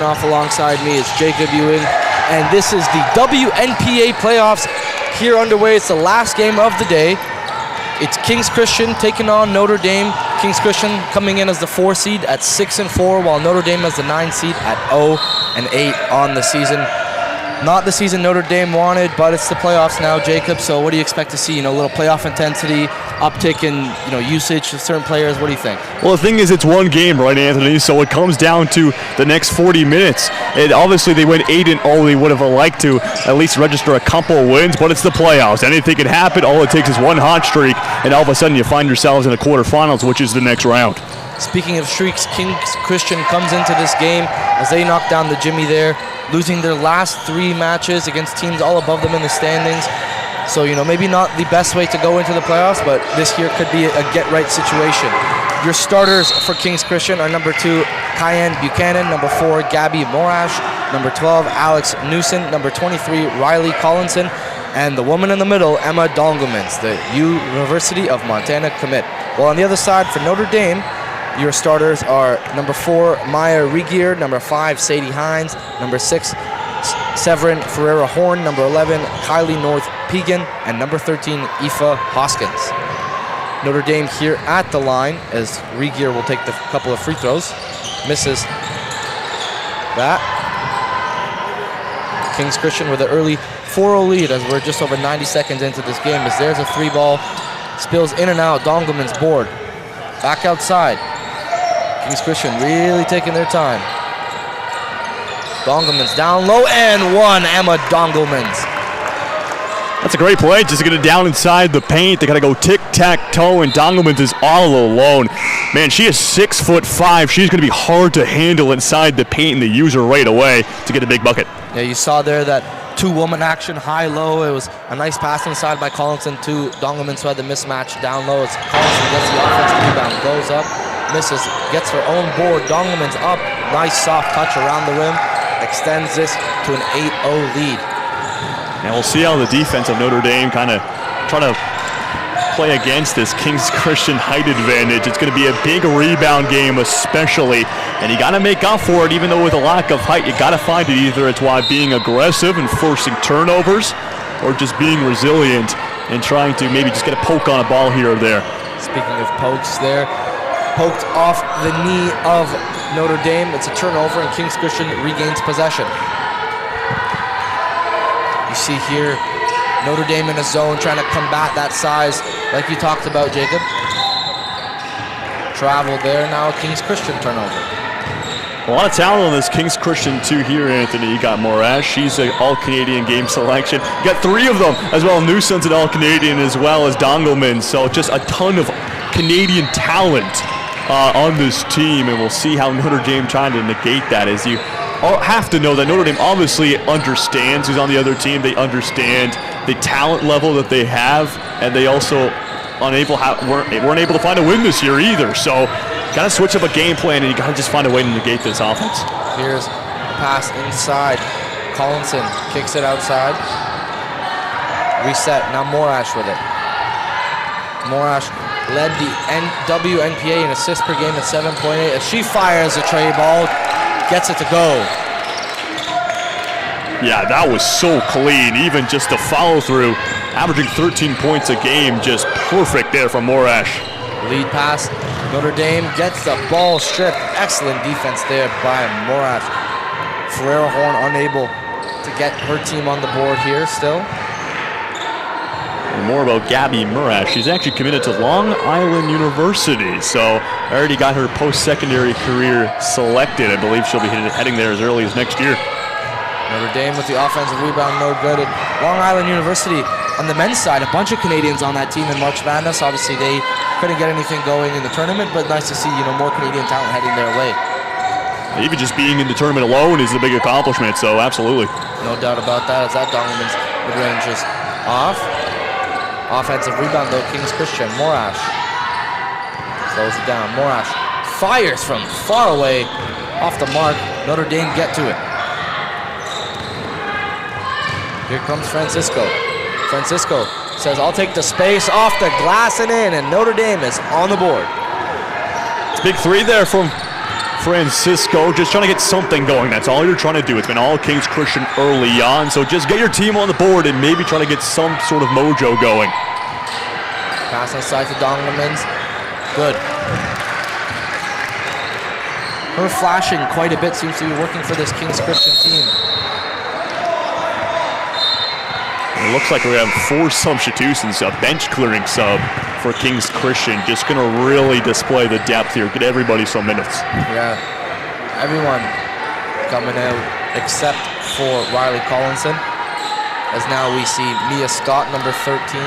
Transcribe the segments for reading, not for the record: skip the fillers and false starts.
Off alongside me is Jacob Ewing, and this is the WNPA playoffs here underway. It's the last game of the day. It's King's Christian taking on Notre Dame. King's Christian coming in as the 4 seed at 6-4, while Notre Dame as the 9 seed at 0-8 on the season. Not the season Notre Dame wanted, but it's the playoffs now, Jacob. So what do you expect to see? A little playoff intensity, uptick in usage of certain players. What do you think? Well, the thing is, it's one game, right, Anthony? So it comes down to the next 40 minutes. And obviously, they went 8-0. They would have liked to at least register a couple of wins, but it's the playoffs. Anything can happen. All it takes is one hot streak, and all of a sudden you find yourselves in the quarterfinals, which is the next round. Speaking of streaks, King's Christian comes into this game as they knock down the Jimmy there, losing their last 3 matches against teams all above them in the standings. So, maybe not the best way to go into the playoffs, but this year could be a get-right situation. Your starters for King's Christian are number 2, Cayenne Buchanan, number 4, Gabby Morash, number 12, Alex Newson, number 23, Riley Collinson, and the woman in the middle, Emma Dongelmans, the University of Montana commit. Well, on the other side, for Notre Dame, your starters are number 4, Maya Regier, number 5, Sadie Hines, number 6, Severin Ferreira Horn, number 11, Kylie North Pegan, and number 13, Aoife Hoskins. Notre Dame here at the line as Regier will take the couple of free throws. Misses that. King's Christian with an early 4-0 lead as we're just over 90 seconds into this game as there's a 3-ball. Spills in and out, Dongelman's board. Back outside. King's Christian really taking their time. Dongelman's down low and one, Emma Dongelman's. That's a great play, just to get it down inside the paint. They gotta go tic-tac-toe, and Dongelman's is all alone. Man, she is 6'5". She's gonna be hard to handle inside the paint, and they use her right away to get a big bucket. Yeah, you saw there that 2-woman action, high-low. It was a nice pass inside by Collinson to Dongelman, so had the mismatch down low. As Collinson gets the offensive rebound, goes up, misses, gets her own board. Dongelman's up, nice soft touch around the rim, extends this to an 8-0 lead. And we'll see how the defense of Notre Dame kind of try to play against this King's Christian height advantage. It's going to be a big rebound game especially, and you got to make up for it. Even though with a lack of height, you got to find it. Either it's by being aggressive and forcing turnovers, or just being resilient and trying to maybe just get a poke on a ball here or there. Speaking of pokes there, poked off the knee of Notre Dame. It's a turnover, and King's Christian regains possession. You see here Notre Dame in a zone trying to combat that size like you talked about, Jacob. Travel there, now King's Christian turnover. A lot of talent on this King's Christian too here, Anthony. You got Morash, she's an all-Canadian game selection. You got 3 of them as well. Newson's an all-Canadian as well as Dongelman. So just a ton of Canadian talent on this team, and we'll see how Notre Dame trying to negate that. As you have to know that Notre Dame obviously understands who's on the other team. They understand the talent level that they have, and they also weren't able to find a win this year either. So got to switch up a game plan, and you got to just find a way to negate this offense. Here's a pass inside. Collinson kicks it outside. Reset, now Morash with it. Morash led the WNPA in assists per game at 7.8 as she fires a tray ball, gets it to go. Yeah, that was so clean. Even just the follow through, averaging 13 points a game, just perfect there from Morash. Lead pass, Notre Dame gets the ball stripped. Excellent defense there by Morash. Ferreira Horn unable to get her team on the board here still. And more about Gabby Morash. She's actually committed to Long Island University, so already got her post-secondary career selected. I believe she'll be heading there as early as next year. Notre Dame with the offensive rebound, no good. At Long Island University on the men's side, a bunch of Canadians on that team in March Madness. Obviously, they couldn't get anything going in the tournament, but nice to see more Canadian talent heading their way. Even just being in the tournament alone is a big accomplishment, so absolutely. No doubt about that, as that Dongelman's mid-range is off. Offensive rebound though, King's Christian. Morash slows it down. Morash fires from far away, off the mark. Notre Dame get to it. Here comes Francisco. Francisco says, I'll take the space, off the glass and in, and Notre Dame is on the board. It's a big 3 there from Francisco, just trying to get something going. That's all you're trying to do. It's been all Kings Christian early on, so just get your team on the board and maybe try to get some sort of mojo going. Pass inside to Dongelmans. Good. Her flashing quite a bit seems to be working for this Kings Christian team. It looks like we have 4 substitutions, a bench clearing sub for Kings Christian. Just going to really display the depth here, get everybody some minutes. Yeah, everyone coming out except for Riley Collinson. As now we see Mia Scott, number 13.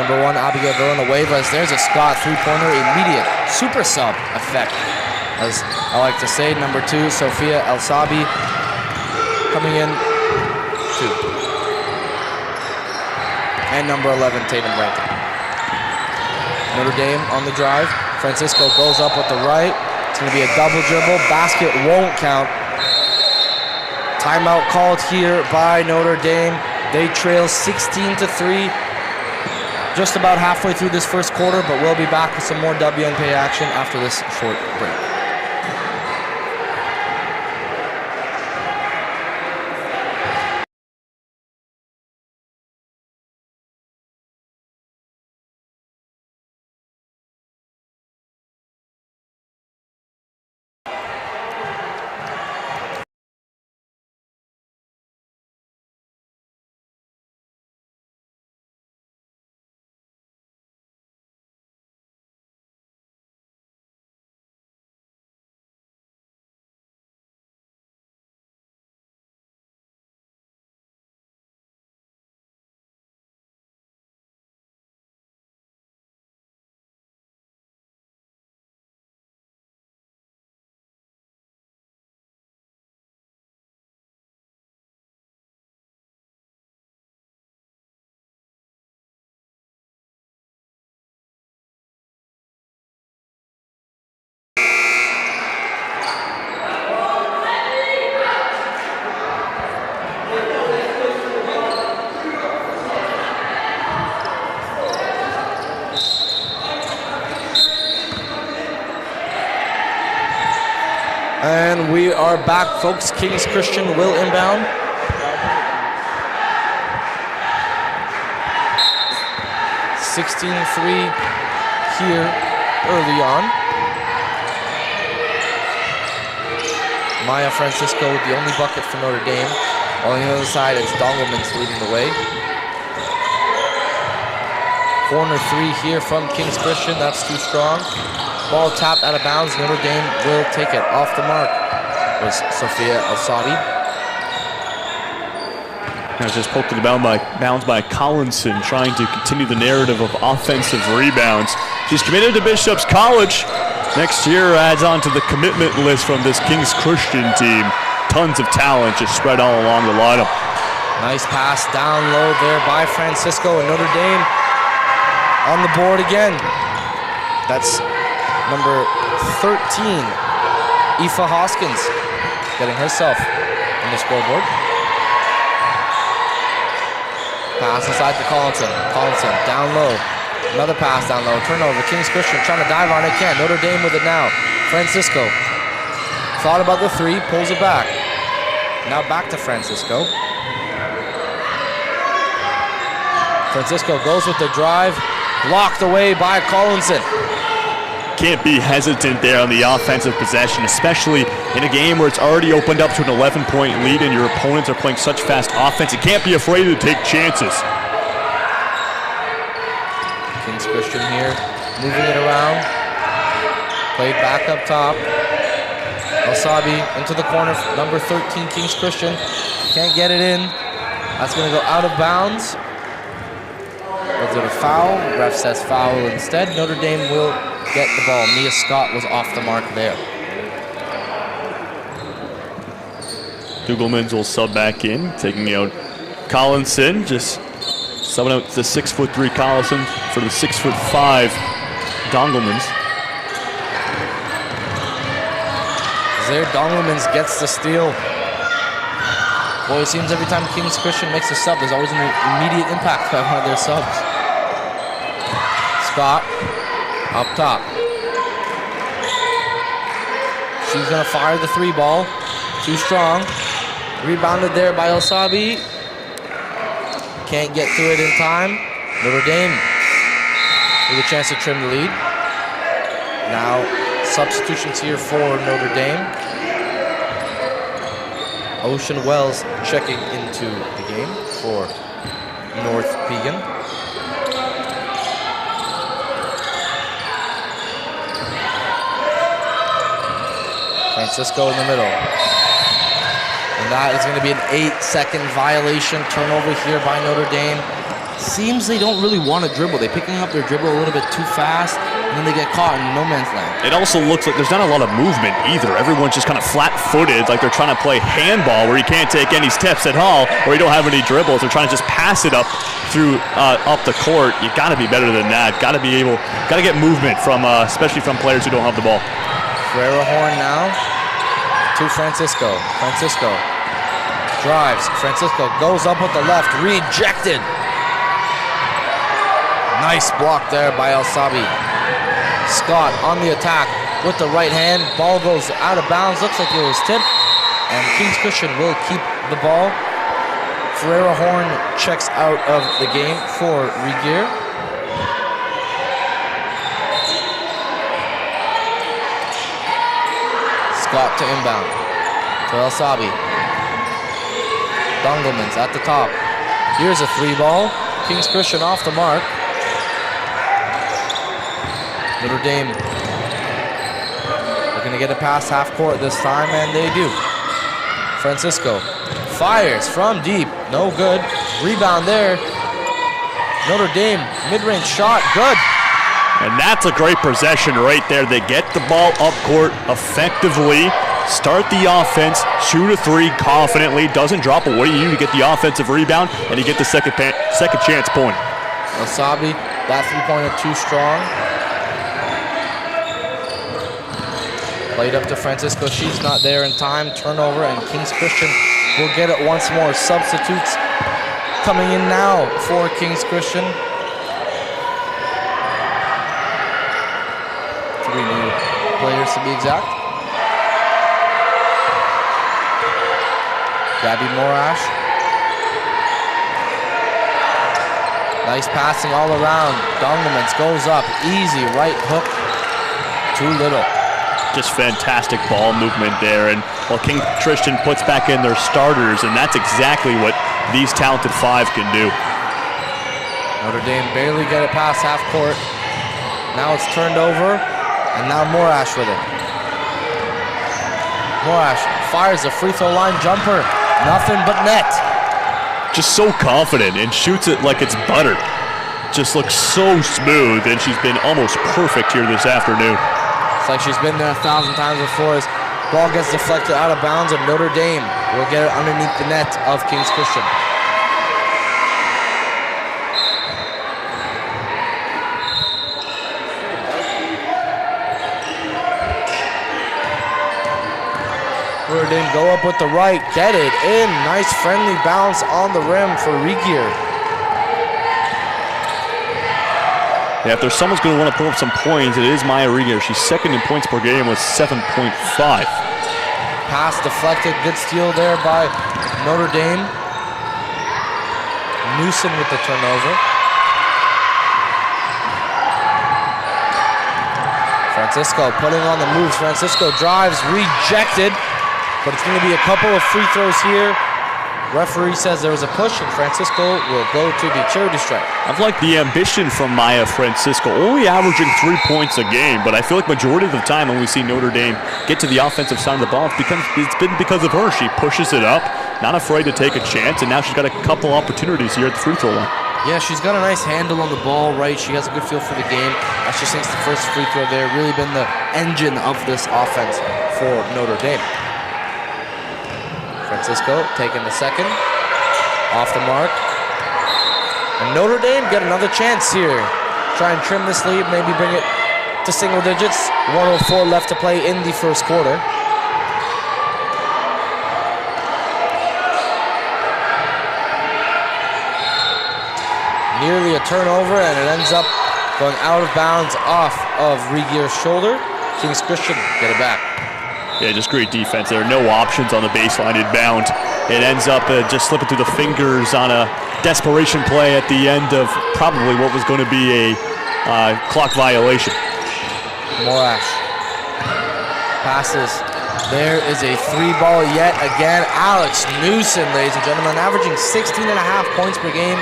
Number 1, Abigail Villanuevas. There's a Scott three-pointer, immediate super sub effect. As I like to say, number 2, Sophia El-Sabi coming in 2. And number 11, Tatum Brenton. Notre Dame on the drive. Francisco goes up with the right. It's going to be a double dribble. Basket won't count. Timeout called here by Notre Dame. They trail 16-3. Just about halfway through this first quarter, but we'll be back with some more WNPA action after this short break. And we are back, folks. Kings Christian will inbound. (16-3) here early on. Maya Francisco with the only bucket for Notre Dame. On the other side, it's Dongelmans leading the way. Corner 3 here from Kings Christian. That's too strong. Ball tapped out of bounds. Notre Dame will take it. Off the mark was Sophia El-Sabi. That was just poked to the bounds by Collinson, trying to continue the narrative of offensive rebounds. She's committed to Bishop's College. Next year adds on to the commitment list from this Kings Christian team. Tons of talent just spread all along the lineup. Nice pass down low there by Francisco, and Notre Dame on the board again. That's number 13, Aoife Hoskins, getting herself on the scoreboard. Pass inside to Collinson. Collinson down low. Another pass down low. Turnover. Kings Christian trying to dive on it. Can't. Notre Dame with it now. Francisco thought about the 3, pulls it back. Now back to Francisco. Francisco goes with the drive. Blocked away by Collinson. Can't be hesitant there on the offensive possession, especially in a game where it's already opened up to an 11-point lead and your opponents are playing such fast offense. You can't be afraid to take chances. Kings Christian here, moving it around. Played back up top. El-Sabi into the corner, number 13, Kings Christian. Can't get it in. That's going to go out of bounds. Was it a foul? Ref says foul instead. Notre Dame will get the ball. Mia Scott was off the mark there. Dougalmans will sub back in, taking out Collinson, just subbing out the 6'3" Collinson for the 6'5" Dongelmans. There, Dongelmans gets the steal. Boy, it seems every time Kings Christian makes a sub, there's always an immediate impact by one of their subs. Scott up top. She's going to fire the 3-ball. Too strong. Rebounded there by El Sabi. Can't get to it in time. Notre Dame with a chance to trim the lead. Now substitutions here for Notre Dame. Ocean Wells checking into the game for North Pegan. Francisco in the middle. And that is going to be an 8-second violation. Turnover here by Notre Dame. Seems they don't really want to dribble. They're picking up their dribble a little bit too fast, and then they get caught in no man's land. It also looks like there's not a lot of movement either. Everyone's just kind of flat-footed, like they're trying to play handball where you can't take any steps at all, or you don't have any dribbles. They're trying to just pass it up through up the court. You got to be better than that. Got to get movement from, especially from players who don't have the ball. Ferreira Horn now to Francisco. Francisco drives. Francisco goes up with the left. Rejected. Nice block there by El Sabi. Scott on the attack with the right hand. Ball goes out of bounds. Looks like it was tipped. And Kings Christian will keep the ball. Ferreira Horn checks out of the game for Regeer. Scott to inbound. To El Sabi. Dongelmans at the top. Here's a 3-ball. Kings Christian off the mark. Notre Dame looking to get it past half court this time, and they do. Francisco fires from deep. No good. Rebound there. Notre Dame mid-range shot. Good. And that's a great possession right there. They get the ball up court effectively, start the offense, shoot a 3 confidently, doesn't drop it. What do you do to get the offensive rebound and you get the second chance point? El Sabi, that 3-pointer too strong. Played up to Francisco. She's not there in time. Turnover, and Kings Christian will get it once more. Substitutes coming in now for Kings Christian. 3 new players to be exact. Gabby Morash. Nice passing all around. Dongelmans goes up. Easy right hook. Too little. Just fantastic ball movement there, and Kings Christian puts back in their starters, and that's exactly what these talented 5 can do. Notre Dame barely get it past half court. Now it's turned over, and now Morash with it. Morash fires a free throw line jumper. Nothing but net. Just so confident and shoots it like it's butter. Just looks so smooth, and she's been almost perfect here this afternoon. It's like she's been there 1,000 times before. As ball gets deflected out of bounds, and Notre Dame will get it underneath the net of Kings Christian. Notre Dame go up with the right, get it in. Nice friendly bounce on the rim for Regeer. Yeah, if there's someone's going to want to put up some points, it is Maya Regeer. She's second in points per game with 7.5. Pass deflected. Good steal there by Notre Dame. Newsom with the turnover. Francisco putting on the moves. Francisco drives, rejected. But it's going to be a couple of free throws here. Referee says there was a push, and Francisco will go to the charity stripe. I've liked the ambition from Maya Francisco, only averaging 3 points a game, but I feel like majority of the time when we see Notre Dame get to the offensive side of the ball, it's been because of her. She pushes it up, not afraid to take a chance, and now she's got a couple opportunities here at the free throw line. Yeah, she's got a nice handle on the ball, right? She has a good feel for the game. She sinks the first free throw there. Really been the engine of this offense for Notre Dame. Francisco taking the second, off the mark. And Notre Dame get another chance here. Try and trim this lead, maybe bring it to single digits. 1:04 left to play in the first quarter. Nearly a turnover, and it ends up going out of bounds off of Regeer's shoulder. Kings Christian get it back. Yeah, just great defense. There are no options on the baseline inbound. It ends up just slipping through the fingers on a desperation play at the end of probably what was going to be a clock violation. Morash passes. There is a 3-ball yet again. Alex Newson, ladies and gentlemen, averaging 16.5 points per game.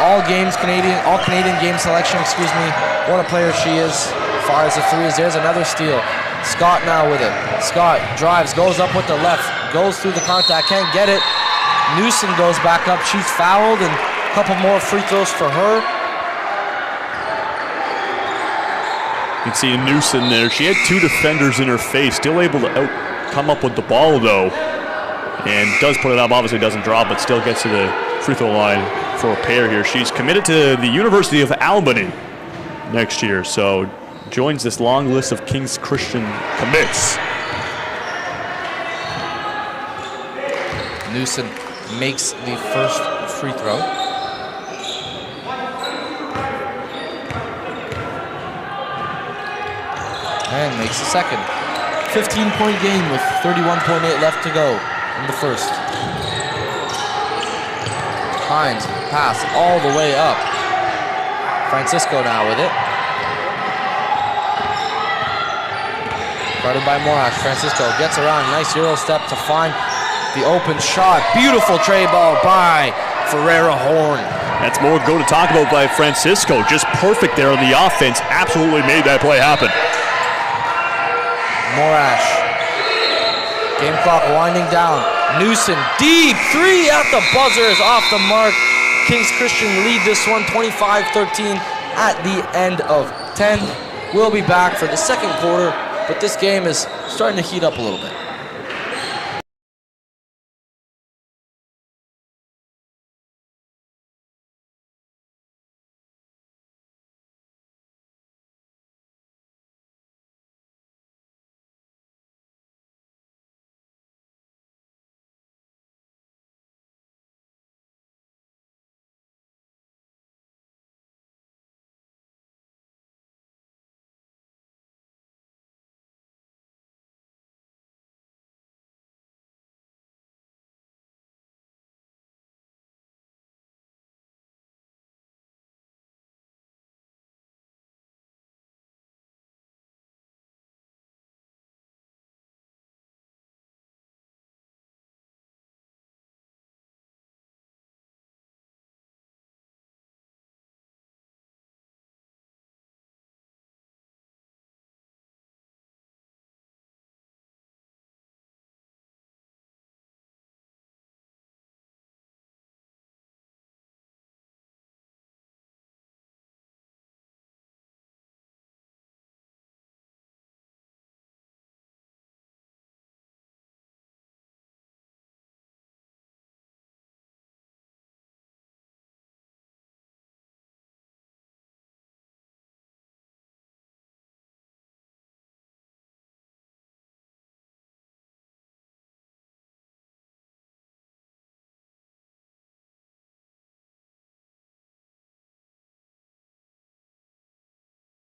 All Canadian game selection, excuse me. What a player she is. Fires the threes. There's another steal. Scott now with it. Scott drives, goes up with the left, goes through the contact, can't get it. Newson goes back up. She's fouled, and a couple more free throws for her. You can see Newson there. She had 2 defenders in her face, still able to come up with the ball though, and does put it up. Obviously doesn't drop, but still gets to the free throw line for a pair here. She's committed to the University of Albany next year, so joins this long list of King's Christian commits. Newson makes the first free throw. And makes the second. 15-point game with 31.8 left to go in the first. Hines pass all the way up. Francisco now with it. Guarded by Morash. Francisco gets around. Nice Euro step to find the open shot. Beautiful tray ball by Ferreira Horn. That's more go to talk about by Francisco. Just perfect there on the offense. Absolutely made that play happen. Morash. Game clock winding down. Newson, deep 3 at the buzzer is off the mark. King's Christian lead this one 25-13 at the end of 10. We'll be back for the second quarter, but this game is starting to heat up a little bit.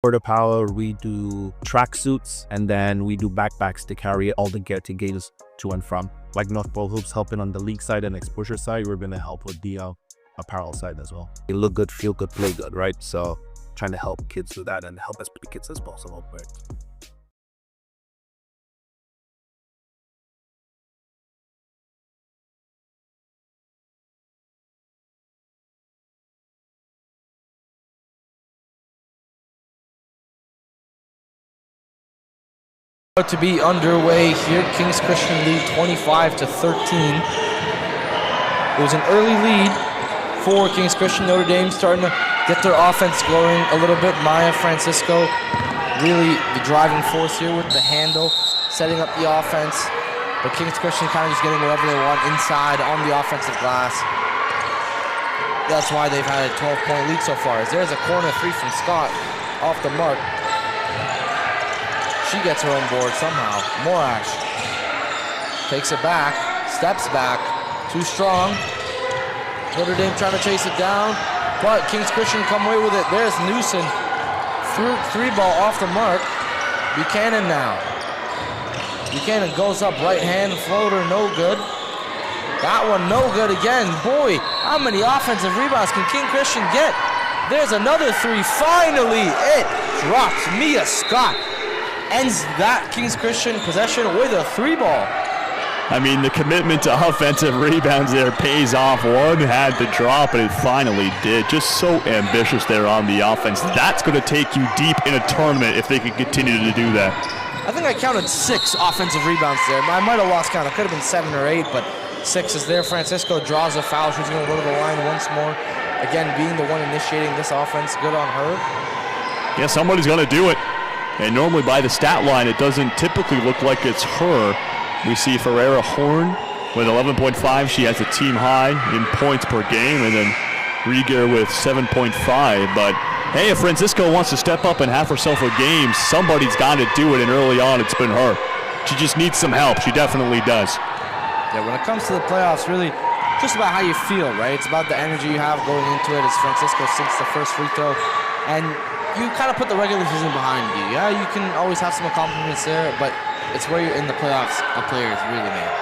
For the power, we do track suits, and then we do backpacks to carry all the gear to games to and from. Like North Pole Hoops helping on the league side and exposure side, we're going to help with the apparel side as well. You look good, feel good, play good, right? So trying to help kids do that and help as many kids as possible. Right? To be underway here, King's Christian lead 25-13. It was an early lead for King's Christian. Notre Dame starting to get their offense going a little bit. Maya Francisco really the driving force here with the handle, setting up the offense. But King's Christian kind of just getting whatever they want inside on the offensive glass. That's why they've had a 12-point lead so far. As there's a corner 3 from Scott off the mark. She gets her own board somehow. Morash takes it back, steps back, too strong. Notre Dame trying to chase it down, but King's Christian come away with it. There's Newson, 3-ball off the mark. Buchanan now Buchanan goes up, right hand floater, no good. That one no good again. Boy, how many offensive rebounds can King Christian get? There's another three. Finally, it drops. Mia Scott ends that Kings Christian possession with a 3-ball. I mean, the commitment to offensive rebounds there pays off. One had to drop, and it finally did. Just so ambitious there on the offense. That's going to take you deep in a tournament if they can continue to do that. I think I counted 6 offensive rebounds there. I might have lost count. It could have been 7 or 8, but 6 is there. Francisco draws a foul. She's going to go to the line once more. Again, being the one initiating this offense, good on her. Yeah, somebody's going to do it. And normally by the stat line, it doesn't typically look like it's her. We see Ferreira Horn with 11.5. She has a team high in points per game. And then Rieger with 7.5. But hey, if Francisco wants to step up and have herself a game, somebody's got to do it. And early on, it's been her. She just needs some help. She definitely does. Yeah, when it comes to the playoffs, really just about how you feel, right? It's about the energy you have going into it as Francisco sinks the first free throw. And you kind of put the regular season behind you. Yeah, you can always have some accomplishments there, but it's where you're in the playoffs a player is really made.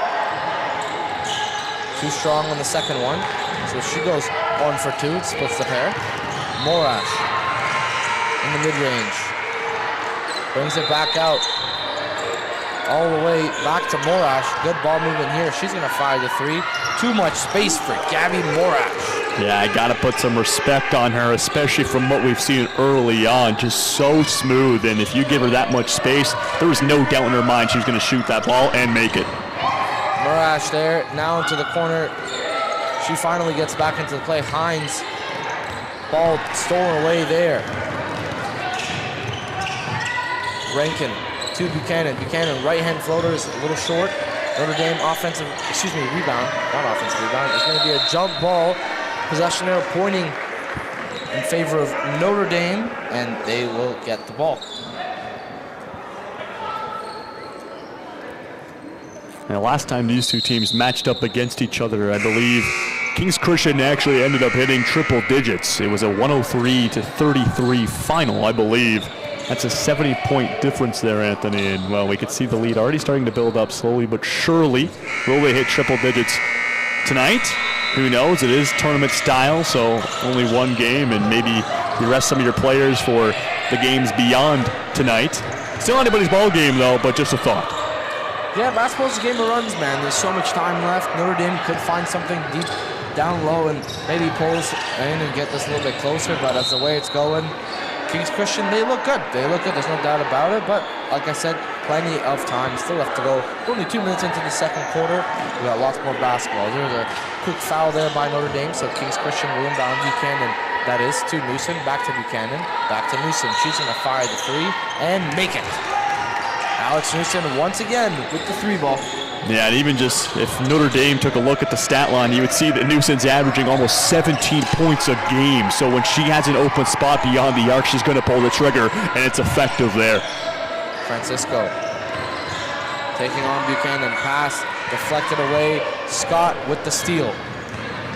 Too strong on the second one. So she goes 1 for 2, splits the pair. Morash in the mid-range. Brings it back out. All the way back to Morash. Good ball movement here. She's going to fire the 3. Too much space for Gabby Morash. Yeah, I got to put some respect on her, especially from what we've seen early on. Just so smooth, and if you give her that much space, there was no doubt in her mind she was going to shoot that ball and make it. Morash there, now into the corner. She finally gets back into the play. Hines, ball stolen away there. Rankin to Buchanan. Buchanan, right-hand floater is a little short. Notre Dame rebound. Not offensive rebound. It's going to be a jump ball. Possession there pointing in favor of Notre Dame, and they will get the ball. And last time these two teams matched up against each other, I believe Kings Christian actually ended up hitting triple digits. It was a 103-33 final, I believe. That's a 70-point difference there, Anthony. And, well, we could see the lead already starting to build up slowly but surely. Will they hit triple digits tonight? Who knows? It is tournament style, so only one game, and maybe you rest some of your players for the games beyond tonight. Still anybody's ball game, though, but just a thought. Yeah, basketball's a game of runs, man. There's so much time left. Notre Dame could find something deep down low and maybe pulls in and get this a little bit closer, but as the way it's going, Kings Christian, they look good. They look good, there's no doubt about it, but like I said, plenty of time still left to go. We're only 2 minutes into the second quarter. We got lots more basketball. There's a quick foul there by Notre Dame, so Kings Christian will inbound Buchanan. That is to Newsom, back to Buchanan, back to Newsom. She's going to fire the 3 and make it. Alex Newsom once again with the 3-ball. Yeah, and even just if Notre Dame took a look at the stat line, you would see that Newsom's averaging almost 17 points a game. So when she has an open spot beyond the arc, she's going to pull the trigger, and it's effective there. Francisco taking on Buchanan. Pass deflected away. Scott with the steal.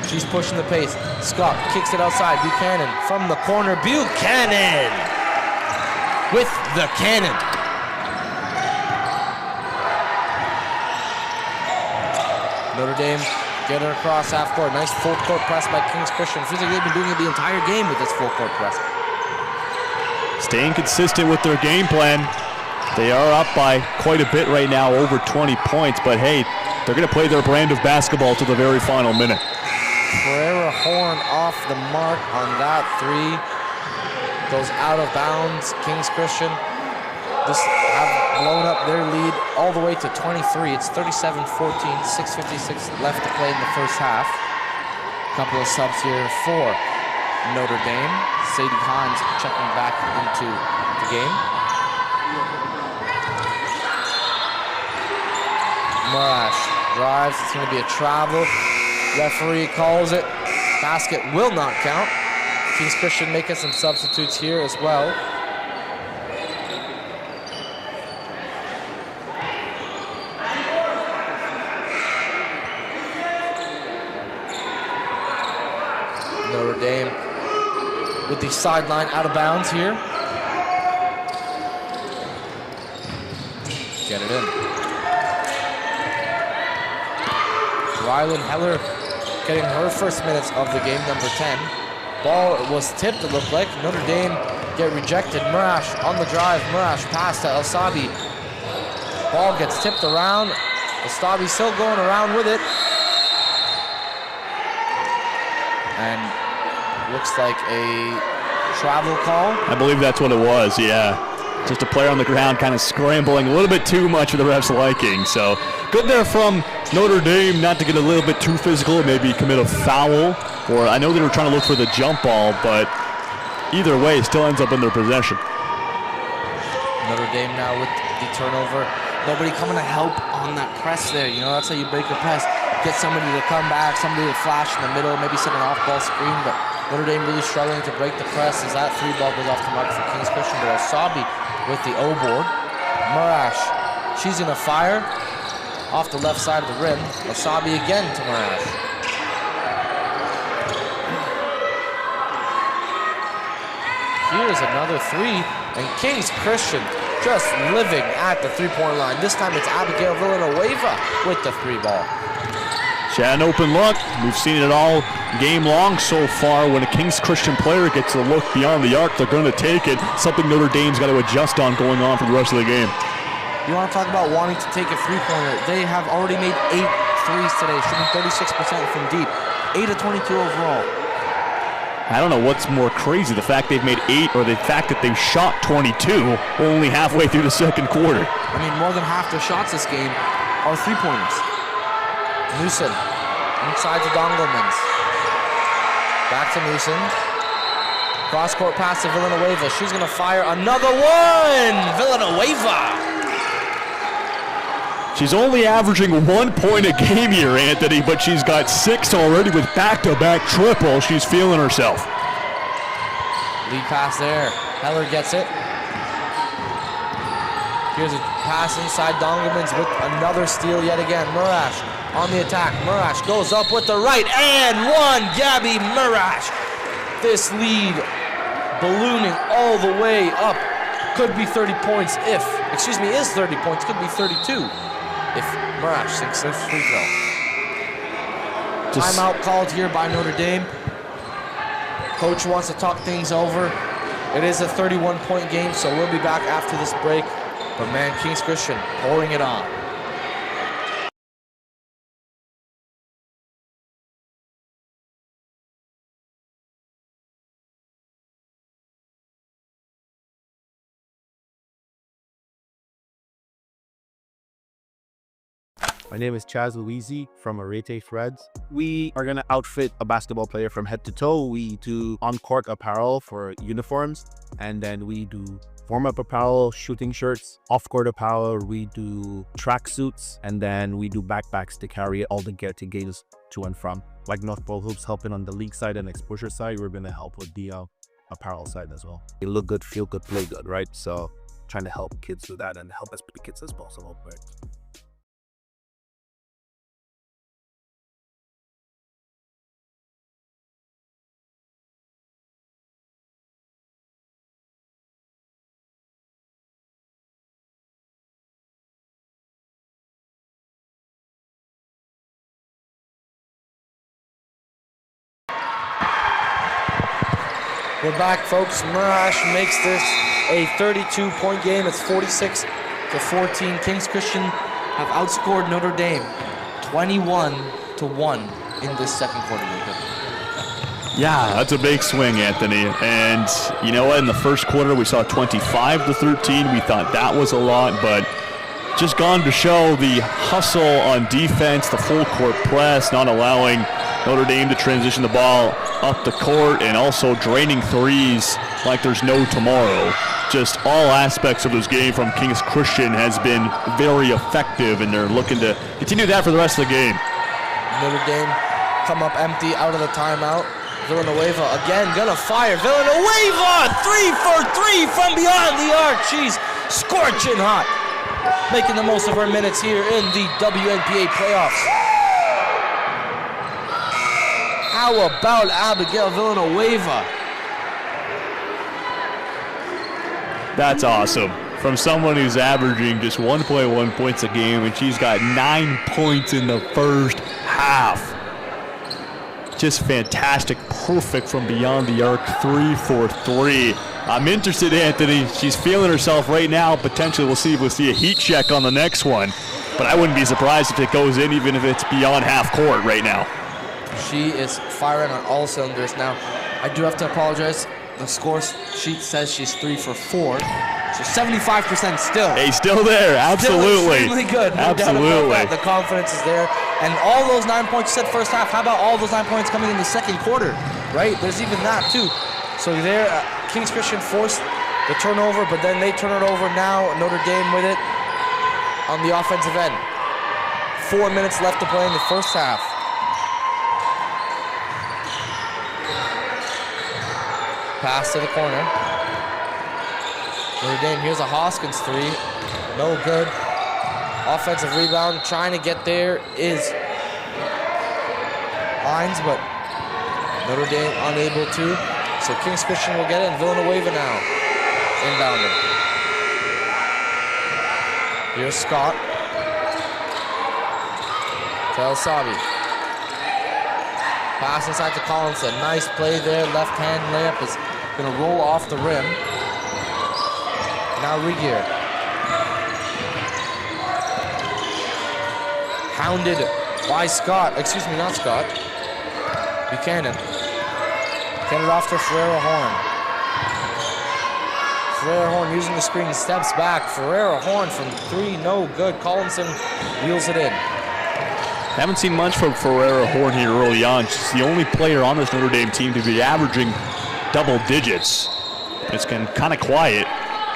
She's pushing the pace. Scott kicks it outside. Buchanan from the corner. Buchanan with the cannon. Notre Dame getting across half court. Nice full court press by Kings Christian. Feels like they've been doing it the entire game with this full court press. Staying consistent with their game plan. They are up by quite a bit right now, over 20 points, but hey, they're going to play their brand of basketball to the very final minute. Ferreira Horn off the mark on that 3. Goes out of bounds. Kings Christian just have blown up their lead all the way to 23. It's 37-14, 6:56 left to play in the first half. Couple of subs here for Notre Dame. Sadie Hines checking back into the game. Morash drives. It's going to be a travel. Referee calls it. Basket will not count. Kings Christian making some substitutes here as well. Notre Dame with the sideline out of bounds here. Get it in. Rylan Heller getting her first minutes of the game, number 10. Ball was tipped, it looked like. Notre Dame get rejected. Murash on the drive. Murash pass to El Sabi. Ball gets tipped around. El Sabi still going around with it. And looks like a travel call. I believe that's what it was, yeah. Just a player on the ground kind of scrambling a little bit too much for the ref's liking. So good there from Notre Dame not to get a little bit too physical, maybe commit a foul. Or I know they were trying to look for the jump ball, but either way, it still ends up in their possession. Notre Dame now with the turnover. Nobody coming to help on that press there. You know, that's how you break a press. Get somebody to come back, somebody to flash in the middle, maybe set an off-ball screen, but Notre Dame really struggling to break the press as that 3 ball goes off the mark for Kings Christian. But Asabi with the O board. Murash, she's gonna fire off the left side of the rim. Asabi again to Murash. Here's another 3, and Kings Christian just living at the 3-point line. This time it's Abigail Villanueva with the 3 ball. She had an open look. We've seen it all game long so far. When a Kings Christian player gets a look beyond the arc, they're going to take it. Something Notre Dame's got to adjust on going on for the rest of the game. You want to talk about wanting to take a 3-pointer. They have already made 8 threes today, shooting 36% from deep. 8 of 22 overall. I don't know what's more crazy, the fact they've made 8 or the fact that they've shot 22 only halfway through the second quarter. I mean, more than half their shots this game are 3-pointers. Newsom inside to Dongelmans. Back to Newsom. Cross-court pass to Villanueva. She's going to fire another one! Villanueva! She's only averaging 1 point a game here, Anthony, but she's got 6 already with back-to-back triples. She's feeling herself. Lead pass there. Heller gets it. Here's a pass inside Dongelmans with another steal yet again. Murash on the attack. Murash goes up with the right and one. Gabby Murash. This lead ballooning all the way up. Could be 30 points if, is 30 points. Could be 32 if Murash sinks this free throw. Timeout called here by Notre Dame. Coach wants to talk things over. It is a 31-point game, so we'll be back after this break. But man, Kings Christian pouring it on. My name is Chaz Louisi from Arete Threads. We are going to outfit a basketball player from head to toe. We do on-court apparel for uniforms, and then we do warm-up apparel, shooting shirts, off-court apparel. We do track suits, and then we do backpacks to carry all the gear to games to and from. Like North Pole Hoops helping on the league side and exposure side, we're going to help with the apparel side as well. You look good, feel good, play good, right? So trying to help kids do that and help as many kids as possible, right? We're back, folks. Murash makes this a 32-point game. It's 46-14. Kings Christian have outscored Notre Dame 21-1 in this second quarter. Yeah, that's a big swing, Anthony. And you know what? In the first quarter, we saw 25-13. We thought that was a lot, but just gone to show the hustle on defense, the full court press, not allowing Notre Dame to transition the ball up the court, and also draining threes like there's no tomorrow. Just all aspects of this game from Kings Christian has been very effective, and they're looking to continue that for the rest of the game. Notre Dame come up empty out of the timeout. Villanueva again gonna fire. Villanueva 3 for 3 from beyond the arc. She's scorching hot, making the most of her minutes here in the WNPA playoffs. How about Abigail Villanueva? That's awesome. From someone who's averaging just 1.1 points a game, and she's got 9 points in the first half. Just fantastic, perfect from beyond the arc, 3 for 3. I'm interested, Anthony. She's feeling herself right now. Potentially, we'll see a heat check on the next one. But I wouldn't be surprised if it goes in, even if it's beyond half court right now. She is firing on all cylinders. Now, I do have to apologize. The score sheet says she's 3 for 4. So 75% still. Hey, still there, absolutely. Still extremely good, no doubt about that. The confidence is there. And all those 9 points you said first half, how about all those 9 points coming in the second quarter, right? There's even that too. So there, Kings Christian forced the turnover, but then they turn it over now. Notre Dame with it on the offensive end. 4 minutes left to play in the first half. Pass to the corner. Notre Dame, here's a Hoskins 3. No good. Offensive rebound, trying to get there is Hines, but Notre Dame unable to. So Kings Christian will get it, and Villanueva now inbounding. Here's Scott. To El Sabi. Pass inside to Collinson. Nice play there. Left hand layup is going to roll off the rim. Now Regier. Hounded by Scott. Excuse me, not Scott. Buchanan. Get it off to Ferreira Horn. Ferreira Horn using the screen, steps back. Ferreira Horn from 3, no good. Collinson wheels it in. Haven't seen much from Ferreira Horn here early on. She's the only player on this Notre Dame team to be averaging double digits. It's been kind of quiet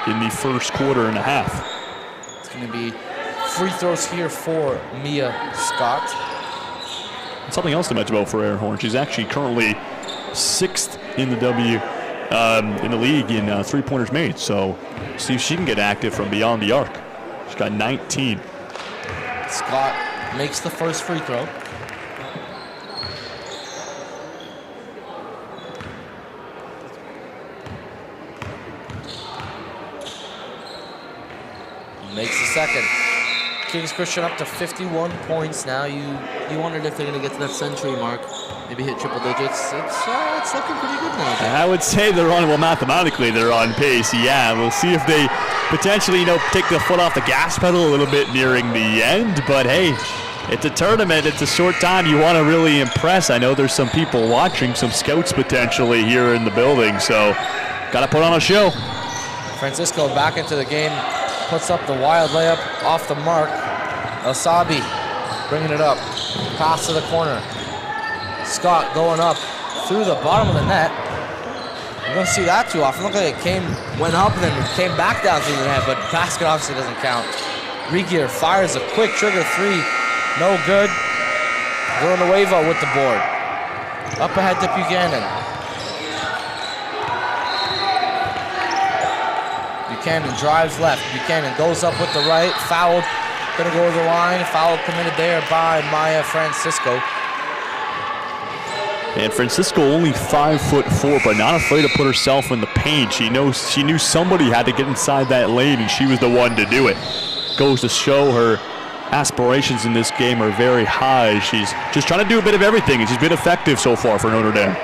in the first quarter and a half. It's going to be free throws here for Mia Scott. And something else to mention about Ferreira Horn, she's actually currently 6th in the league in three-pointers made. So see if she can get active from beyond the arc. She's got 19. Scott makes the first free throw. Makes the second. Kings Christian up to 51 points now. You wondered if they're going to get to that century mark, maybe hit triple digits. It's looking pretty good now. I would say they're on, well, mathematically they're on pace, yeah. We'll see if they potentially, take the foot off the gas pedal a little bit nearing the end. But hey, it's a tournament. It's a short time. You want to really impress. I know there's some people watching, some scouts potentially here in the building. So got to put on a show. Francisco back into the game. Puts up the wild layup off the mark. El Sabi bringing it up. Pass to the corner. Scott going up through the bottom of the net. You don't see that too often. Look like it went up and then it came back down through the net, but basket obviously doesn't count. Regier fires a quick trigger 3. No good. Villanueva with the board. Up ahead to Buchanan. Buchanan drives left. Buchanan goes up with the right. Fouled. Gonna go to the line. Foul committed there by Maya Francisco. And Francisco only 5'4", but not afraid to put herself in the paint. She knew somebody had to get inside that lane, and she was the one to do it. Goes to show her aspirations in this game are very high. She's just trying to do a bit of everything, and she's been effective so far for Notre Dame.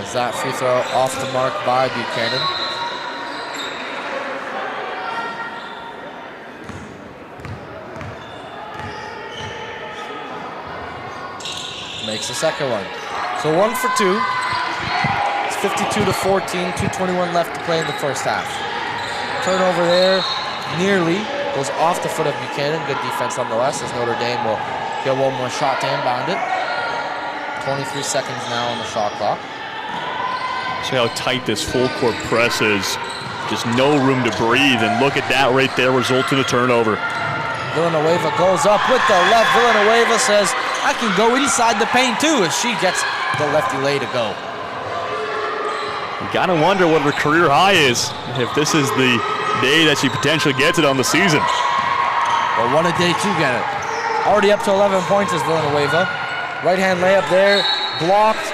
As that free throw off the mark by Buchanan. Makes the second one. So 1 for 2. It's 52-14, 2:21 left to play in the first half. Turnover there, nearly goes off the foot of Buchanan. Good defense nonetheless, as Notre Dame will get one more shot to inbound it. 23 seconds now on the shot clock. See how tight this full court press is. Just no room to breathe, and look at that right there, results in a turnover. Villanueva goes up with the left. Villanueva says, I can go inside the paint too, as she gets the lefty lay to go. You gotta wonder what her career high is, if this is the day that she potentially gets it on the season. Well, what a day to get it. Already up to 11 points is Villanueva. Right hand layup there, blocked.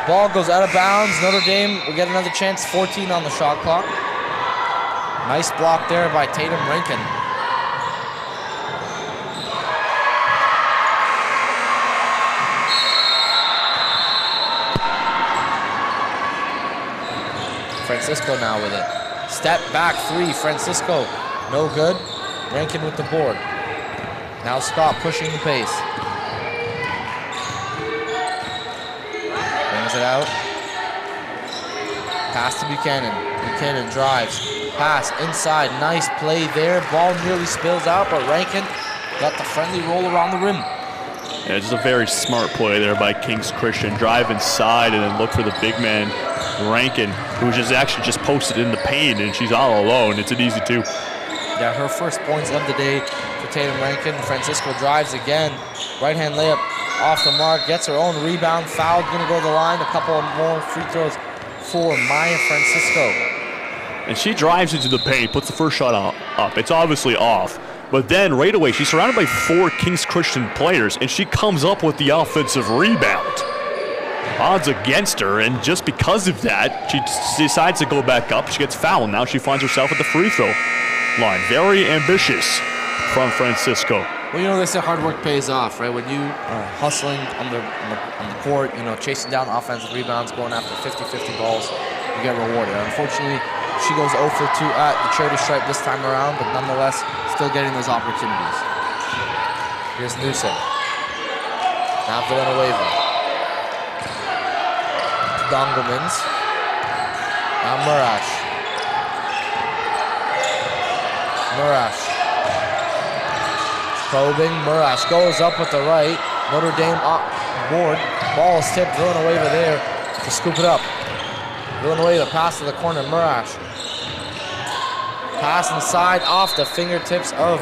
Ball goes out of bounds. Notre Dame will get another chance, 14 on the shot clock. Nice block there by Tatum Rankin. Francisco now with it. Step back three, Francisco. No good. Rankin with the board. Now Scott pushing the pace. Brings it out. Pass to Buchanan. Buchanan drives. Pass inside. Nice play there. Ball nearly spills out, but Rankin got the friendly roll around the rim. Yeah, just a very smart play there by Kings Christian. Drive inside and then look for the big man, Rankin, who actually just posted in the paint, and she's all alone. It's an easy two. Yeah, her first points of the day for Tatum Rankin. Francisco drives again. Right-hand layup off the mark. Gets her own rebound. Fouled. Going to go to the line. A couple more free throws for Maya Francisco. And she drives into the paint, puts the first shot up. It's obviously off. But then right away, she's surrounded by 4 Kings Christian players, and she comes up with the offensive rebound. Odds against her, and just because of that, she decides to go back up. She gets fouled. Now she finds herself at the free throw line. Very ambitious from Francisco. Well, you know, they say hard work pays off, right? When you are hustling on the court, you know, chasing down offensive rebounds, going after 50-50 balls, you get rewarded. Unfortunately, she goes 0 for 2 at the charity stripe this time around, but nonetheless, still getting those opportunities. Here's Newsom. Now Villanueva. Dongelmans. Now Murash. Murash. Probing. Murash goes up with the right. Notre Dame up board. Ball is tipped. Villanueva there to scoop it up. Villanueva pass to the corner. Murash. Pass inside off the fingertips of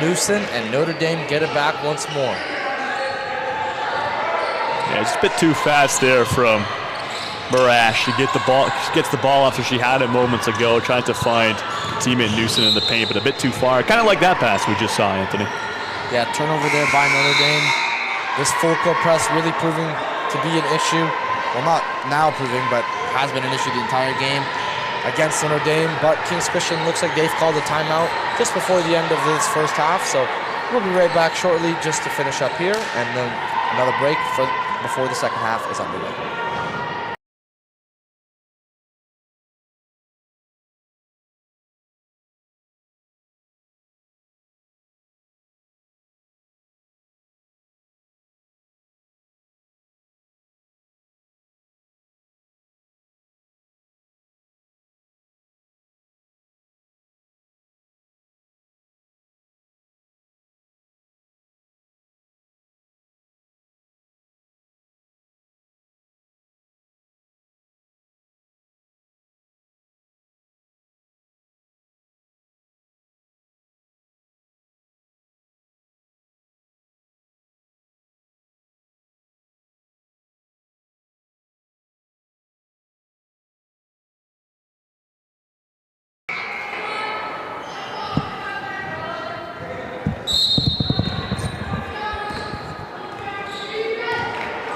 Newsom, and Notre Dame get it back once more. Yeah, just a bit too fast there from Murash. She gets the ball after she had it moments ago, trying to find teammate Newsom in the paint, but a bit too far. Kind of like that pass we just saw, Anthony. Yeah, turnover there by Notre Dame. This full court press really proving to be an issue. Well, not now proving, but has been an issue the entire game against Notre Dame. But Kings Christian looks like they've called a timeout just before the end of this first half. So we'll be right back shortly just to finish up here, and then another break before the second half is underway.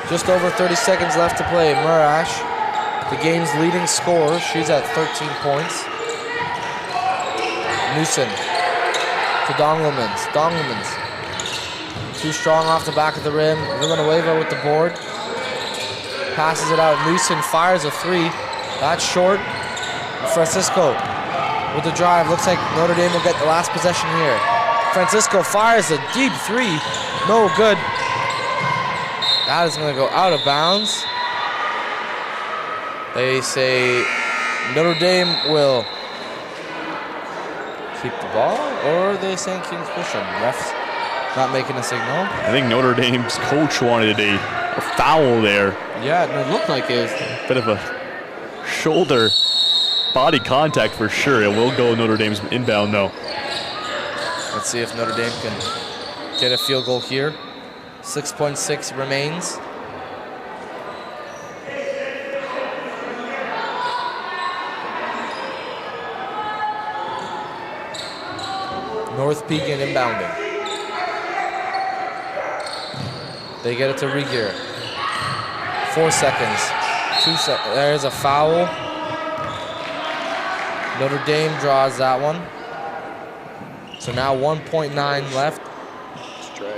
Just over 30 seconds left to play. Murash, the game's leading scorer. She's at 13 points. Newsom to Dongelmans. Dongelmans. Too strong off the back of the rim. Villanueva with the board. Passes it out. Newsom fires a three. That's short. Francisco with the drive. Looks like Notre Dame will get the last possession here. Francisco fires a deep three. No good. That is going to go out of bounds. They say Notre Dame will keep the ball, or are they saying Kings Christian? Refs not making a signal. I think Notre Dame's coach wanted a foul there. Yeah, it looked like it. Bit of a shoulder body contact for sure. It will go Notre Dame's inbound though. Let's see if Notre Dame can get a field goal here. 6.6 remains. North Peak and inbounding. They get it to Regear. 4 seconds. 2 seconds. There's a foul. Notre Dame draws that one. So now 1.9 left.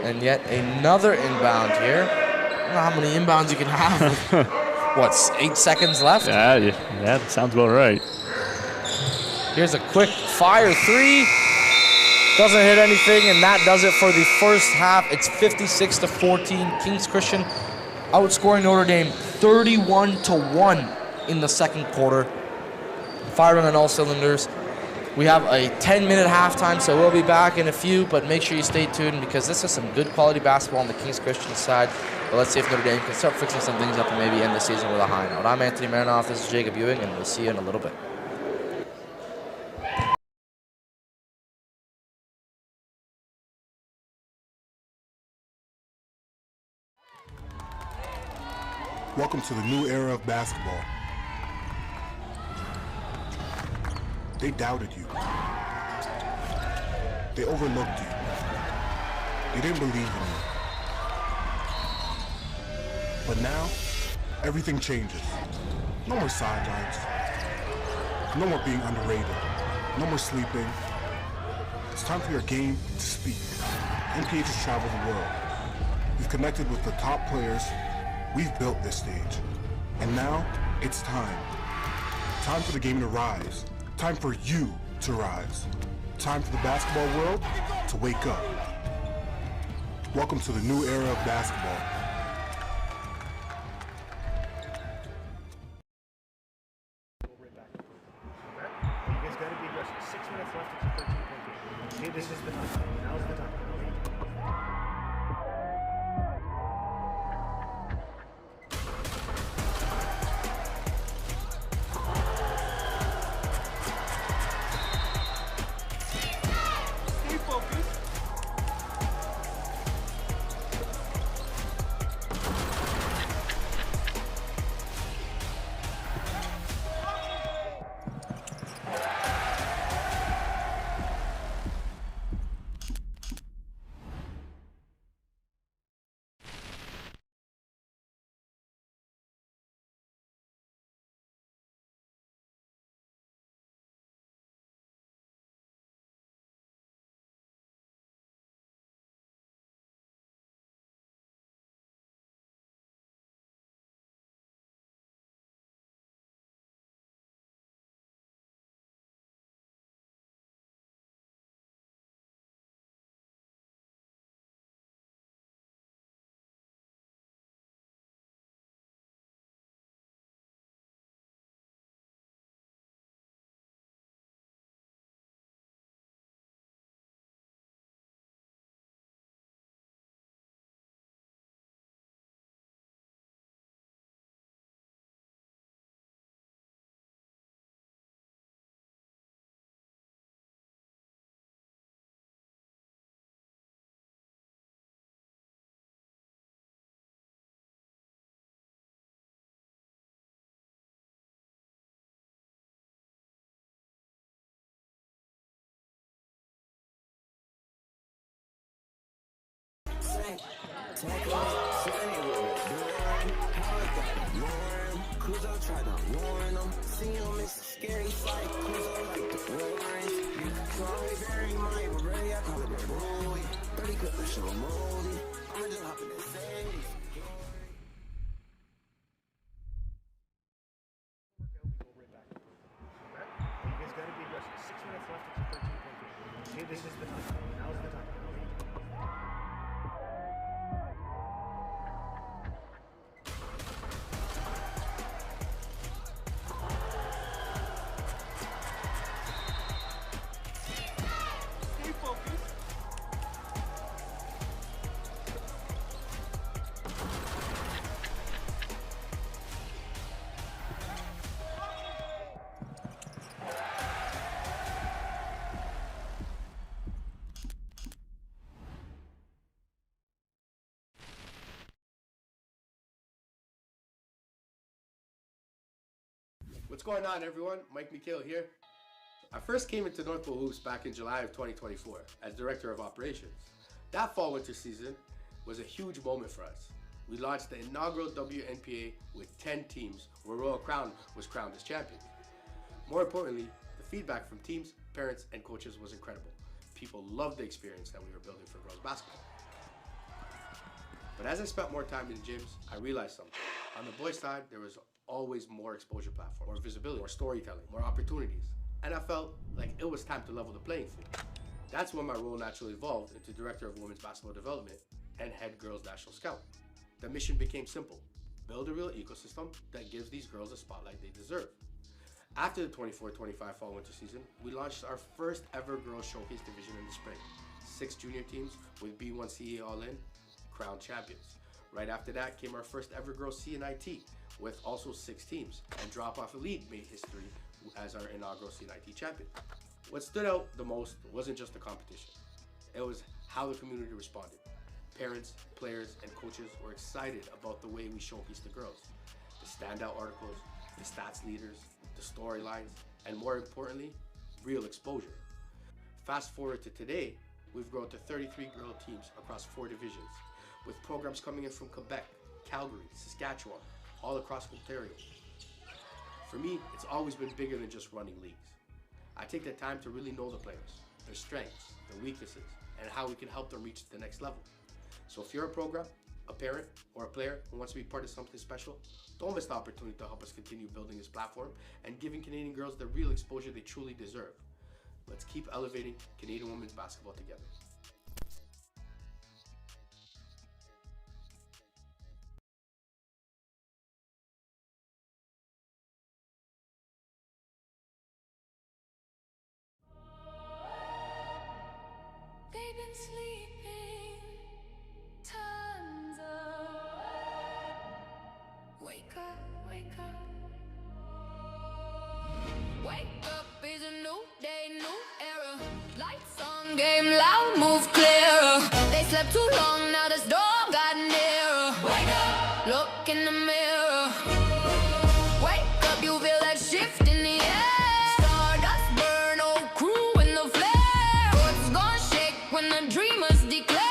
And yet another inbound here. I don't know how many inbounds you can have with, what, 8 seconds left? Yeah, that sounds about right. Here's a quick fire three. Doesn't hit anything, and that does it for the first half. It's 56-14. Kings Christian outscoring Notre Dame 31-1 in the second quarter. Fired on all cylinders. We have a 10-minute halftime, so we'll be back in a few, but make sure you stay tuned because this is some good quality basketball on the Kings Christian side. But let's see if Notre Dame can start fixing some things up and maybe end the season with a high note. I'm Anthony Marinoff, this is Jacob Ewing, and we'll see you in a little bit. Welcome to the new era of basketball. They doubted you. They overlooked you. They didn't believe in you. But now, everything changes. No more sidelines. No more being underrated. No more sleeping. It's time for your game to speak. NPH has traveled the world. We've connected with the top players. We've built this stage. And now, it's time. Time for the game to rise. Time for you to rise. Time for the basketball world to wake up. Welcome to the new era of basketball. You guys got to be aggressive. 6 minutes left. It's a 13-point game. Okay, this is the time. Now's the time. Stay focused. You guys got to be aggressive. 6 minutes left. It's a 13-point game. Okay, this is the time. Now's the time. Stay focused. What's going on, everyone? Mike Mikhail here. I first came into North Pole Hoops back in July of 2024 as Director of Operations. That fall-winter season was a huge moment for us. We launched the inaugural WNPA with 10 teams, where Royal Crown was crowned as champion. More importantly, the feedback from teams, parents, and coaches was incredible. People loved the experience that we were building for girls basketball. But as I spent more time in the gyms, I realized something. On the boys' side, there was always more exposure platform, more visibility, more storytelling, more opportunities. and I felt like it was time to level the playing field. That's when my role naturally evolved into Director of Women's Basketball Development and Head Girls National Scout. The mission became simple: build a real ecosystem that gives these girls a spotlight they deserve. After the 24-25 fall winter season, we launched our first ever Girls Showcase division in the spring. 6 junior teams with B1CA All-In, crowned champions. Right after that came our first ever Girls CNIT with also 6 teams, and Drop Off Elite made history as our inaugural CNIT champion. What stood out the most wasn't just the competition. It was how the community responded. Parents, players, and coaches were excited about the way we showcased the girls. The standout articles, the stats leaders, the storylines, and more importantly, real exposure. Fast forward to today, we've grown to 33 girl teams across 4 divisions, with programs coming in from Quebec, Calgary, Saskatchewan, all across Ontario. For me, it's always been bigger than just running leagues. I take the time to really know the players, their strengths, their weaknesses, and how we can help them reach the next level. So if you're a program, a parent, or a player who wants to be part of something special, don't miss the opportunity to help us continue building this platform and giving Canadian girls the real exposure they truly deserve. Let's keep elevating Canadian women's basketball together. They've been sleeping tons of. Wake up, wake up. Wake up is a new day, new era. Lights on, game loud, move clearer. They slept too long, now this dawn got nearer. Wake up, look in the mirror. Wake up, you feel that shift in the air. Stardust burn, old crew in the flare. What's gonna shake when the dreamers declare?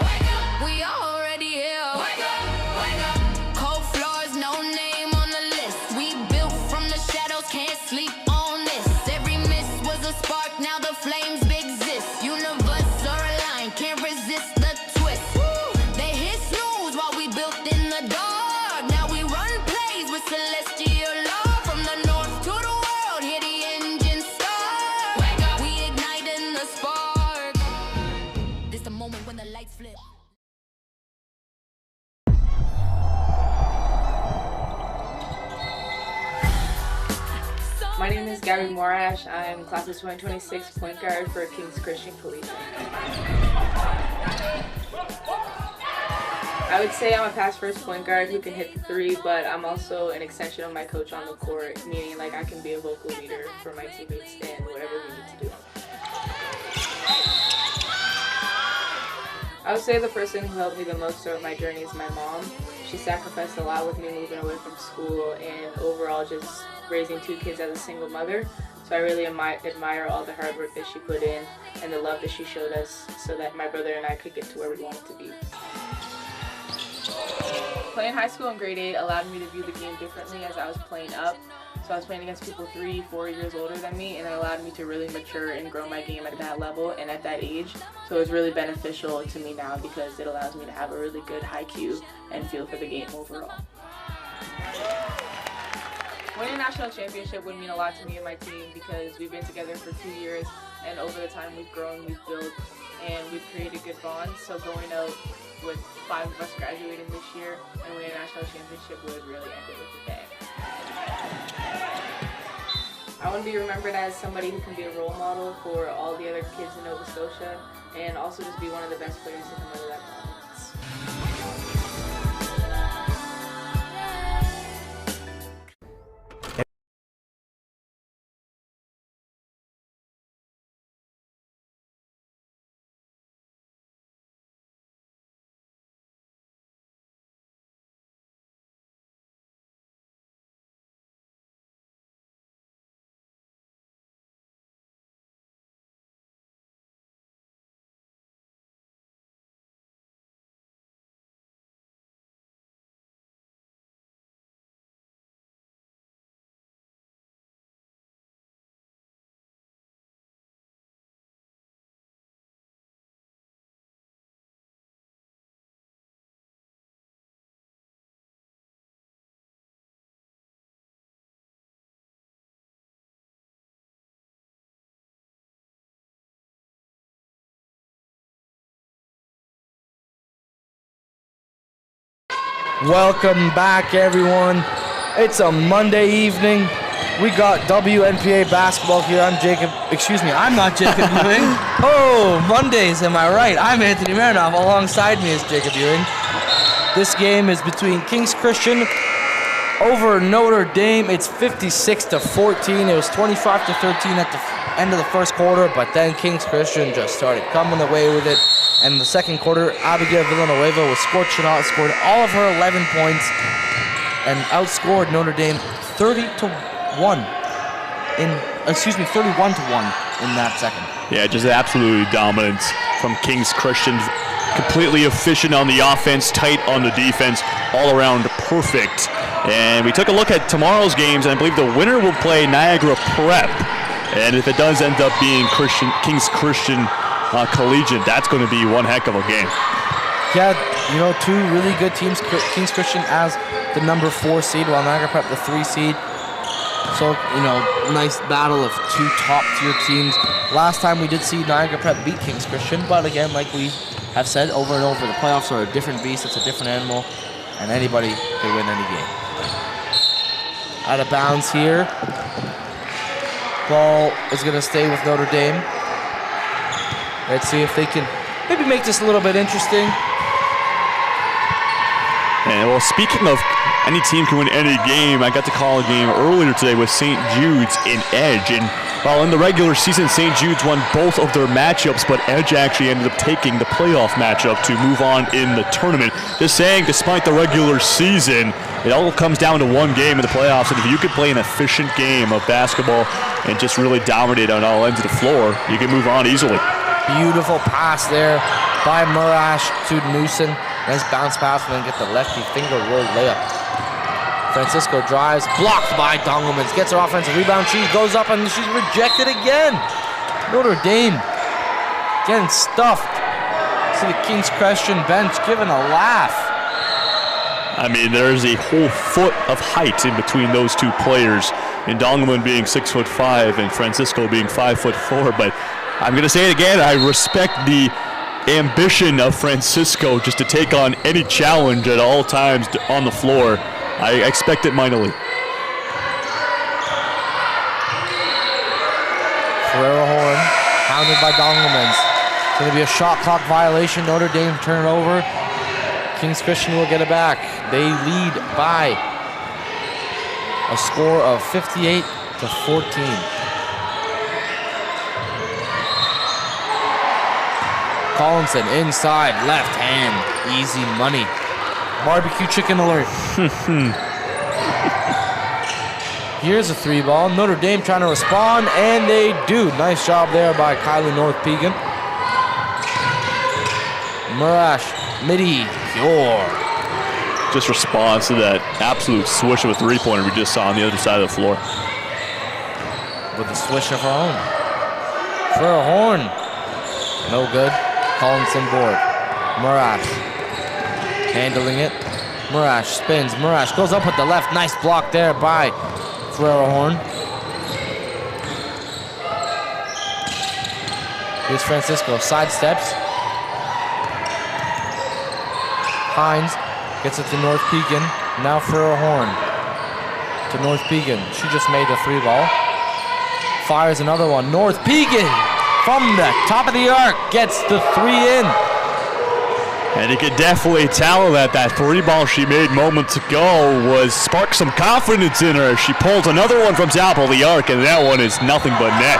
Wake up, we already here. Wake up, wake up. Cold floors, no name on the list. We built from the shadows, can't sleep on this. Every miss was a spark, now the flames exist. Universe are aligned, can't resist the twist. Woo! They hit snooze while we built in the dark. Now we run plays with celestial love. From the north to the world, hear the engine start. Wake up, we igniting the spark. This the moment when the lights flip. My name is Gabby Morash. I'm class of 2026 point guard for King's Christian Collegiate. I would say I'm a pass first point guard who can hit the 3, but I'm also an extension of my coach on the court, meaning like I can be a vocal leader for my teammates and whatever we need to do. I would say the person who helped me the most throughout my journey is my mom. She sacrificed a lot with me moving away from school and overall just raising 2 kids as a single mother. So I really admire all the hard work that she put in and the love that she showed us so that my brother and I could get to where we wanted to be. Playing high school in grade 8 allowed me to view the game differently as I was playing up. So I was playing against people 3, 4 years older than me, and it allowed me to really mature and grow my game at that level and at that age. So it's really beneficial to me now because it allows me to have a really good IQ and feel for the game overall. Winning a national championship would mean a lot to me and my team because we've been together for 2 years, and over the time we've grown, we've built, and we've created good bonds. So going out with 5 of us graduating this year and winning a national championship would really end it with a bang. I want to be remembered as somebody who can be a role model for all the other kids in Nova Scotia and also just be one of the best players to come out of that conference. Welcome back, everyone. It's a Monday evening. We got WNPA basketball here. I'm not Jacob Ewing. Oh, Mondays, am I right? I'm Anthony Marinov. Alongside me is Jacob Ewing. This game is between King's Christian over Notre Dame. It's 56-14. It was 25-13 at the end of the first quarter, but then King's Christian just started coming away with it. And in the second quarter, Abigail Villanueva was scorching out, scored all of her 11 points, and outscored Notre Dame 31-1 in that second. Yeah, just absolutely dominance from King's Christian. Completely efficient on the offense, tight on the defense, all around perfect. And we took a look at tomorrow's games, and I believe the winner will play Niagara Prep. And if it does end up being King's Christian Collegiate, that's going to be one heck of a game. Yeah, two really good teams. King's Christian as the number 4 seed, while Niagara Prep the 3 seed. So, nice battle of 2 top-tier teams. Last time we did see Niagara Prep beat King's Christian, but again, like we have said over and over, the playoffs are a different beast. It's a different animal, and anybody can win any game. Out of bounds here. Ball is going to stay with Notre Dame. Let's see if they can maybe make this a little bit interesting. And well, speaking of any team can win any game, I got to call a game earlier today with St. Jude's in Edge. And while in the regular season, St. Jude's won both of their matchups, but Edge actually ended up taking the playoff matchup to move on in the tournament. Just saying, despite the regular season, it all comes down to one game in the playoffs. And if you could play an efficient game of basketball and just really dominate on all ends of the floor, you can move on easily. Beautiful pass there by Murash to Newson. Nice bounce pass and then get the lefty finger roll layup. Francisco drives, blocked by Dongelmans, gets her offensive rebound. She goes up and she's rejected again. Notre Dame getting stuffed. See the King's Christian bench giving a laugh. I mean, there's a whole foot of height in between those two players, and Dongelman being 6'5" and Francisco being 5'4", but I'm going to say it again, I respect the ambition of Francisco just to take on any challenge at all times on the floor. I expect it mightily. Ferrero Horn, hounded by Dongelmans. It's going to be a shot clock violation. Notre Dame turn it over. King's Christian will get it back. They lead by a score of 58-14. Collinson inside, left hand, easy money. Barbecue chicken alert. Here's a 3 ball. Notre Dame trying to respond, and they do. Nice job there by Kylie North-Pegan. Murash, midi, pure. Just responds to that absolute swish of a 3-pointer we just saw on the other side of the floor. With a swish of her own. For a horn. No good. Collinson board. Murash handling it. Murash spins. Murash goes up with the left. Nice block there by Ferrero Horn. Here's Francisco. Side steps. Hines gets it to North-Pegan. Now Ferrero Horn to North-Pegan. She just made a 3 ball. Fires another one. North-Pegan from the top of the arc gets the 3 in. And you could definitely tell that 3 ball she made moments ago was sparked some confidence in her. She pulls another one from top of the arc, and that one is nothing but net.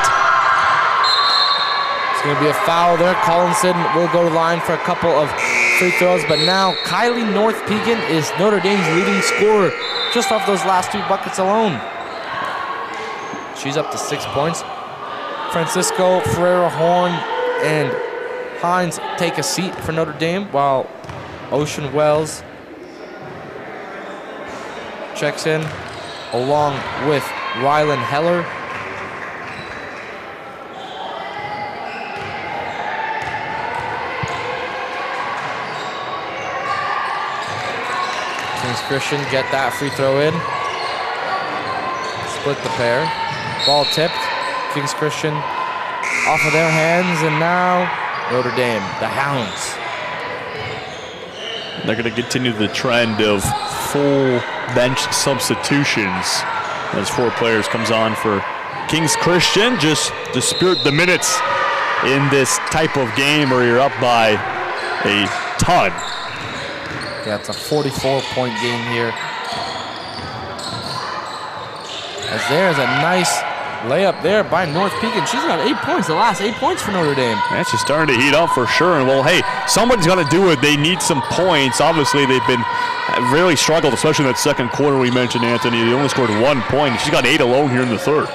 It's going to be a foul there. Collinson will go to the line for a couple of free throws, but now Kylie North-Pegan is Notre Dame's leading scorer just off those last 2 buckets alone. She's up to 6 points. Francisco, Ferrero Horn, and Hines take a seat for Notre Dame while Ocean Wells checks in along with Rylan Heller. King's Christian get that free throw in. Split the pair. Ball tipped. King's Christian off of their hands, and now Notre Dame, the Hounds. They're going to continue the trend of full bench substitutions as 4 players comes on for Kings Christian, just to spirit the minutes in this type of game where you're up by a ton. Yeah, it's a 44-point game here. As there's a nice layup there by North Pekin. She's got 8 points, the last 8 points for Notre Dame. Yeah, she's starting to heat up for sure. And well, hey, somebody's got to do it. They need some points. Obviously, they've been really struggled, especially in that second quarter we mentioned, Anthony. They only scored 1 point. She's got 8 alone here in the third.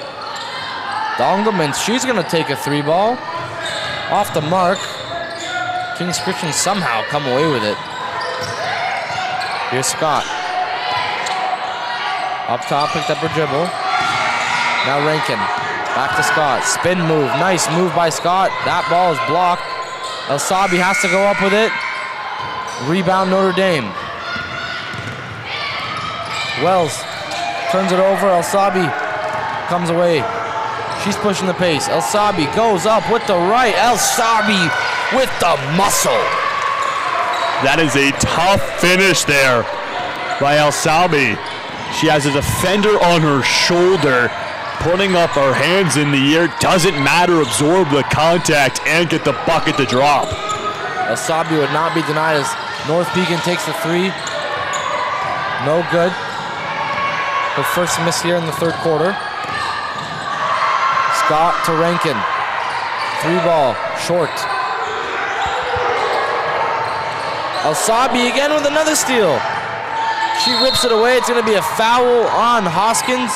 Dongelman, she's going to take a 3-ball. Off the mark. Kings Christian somehow come away with it. Here's Scott. Up top, picked up her dribble. Now Rankin, back to Scott, spin move, nice move by Scott. That ball is blocked. El Sabi has to go up with it. Rebound Notre Dame. Wells turns it over, El Sabi comes away. She's pushing the pace. El Sabi goes up with the right. El Sabi with the muscle. That is a tough finish there by El Sabi. She has a defender on her shoulder, putting up her hands in the air. Doesn't matter, absorb the contact and get the bucket to drop. El Sabi would not be denied as North Pekin takes the 3. No good. Her first miss here in the third quarter. Scott to Rankin. 3-ball, short. El Sabi again with another steal. She rips it away. It's going to be a foul on Hoskins.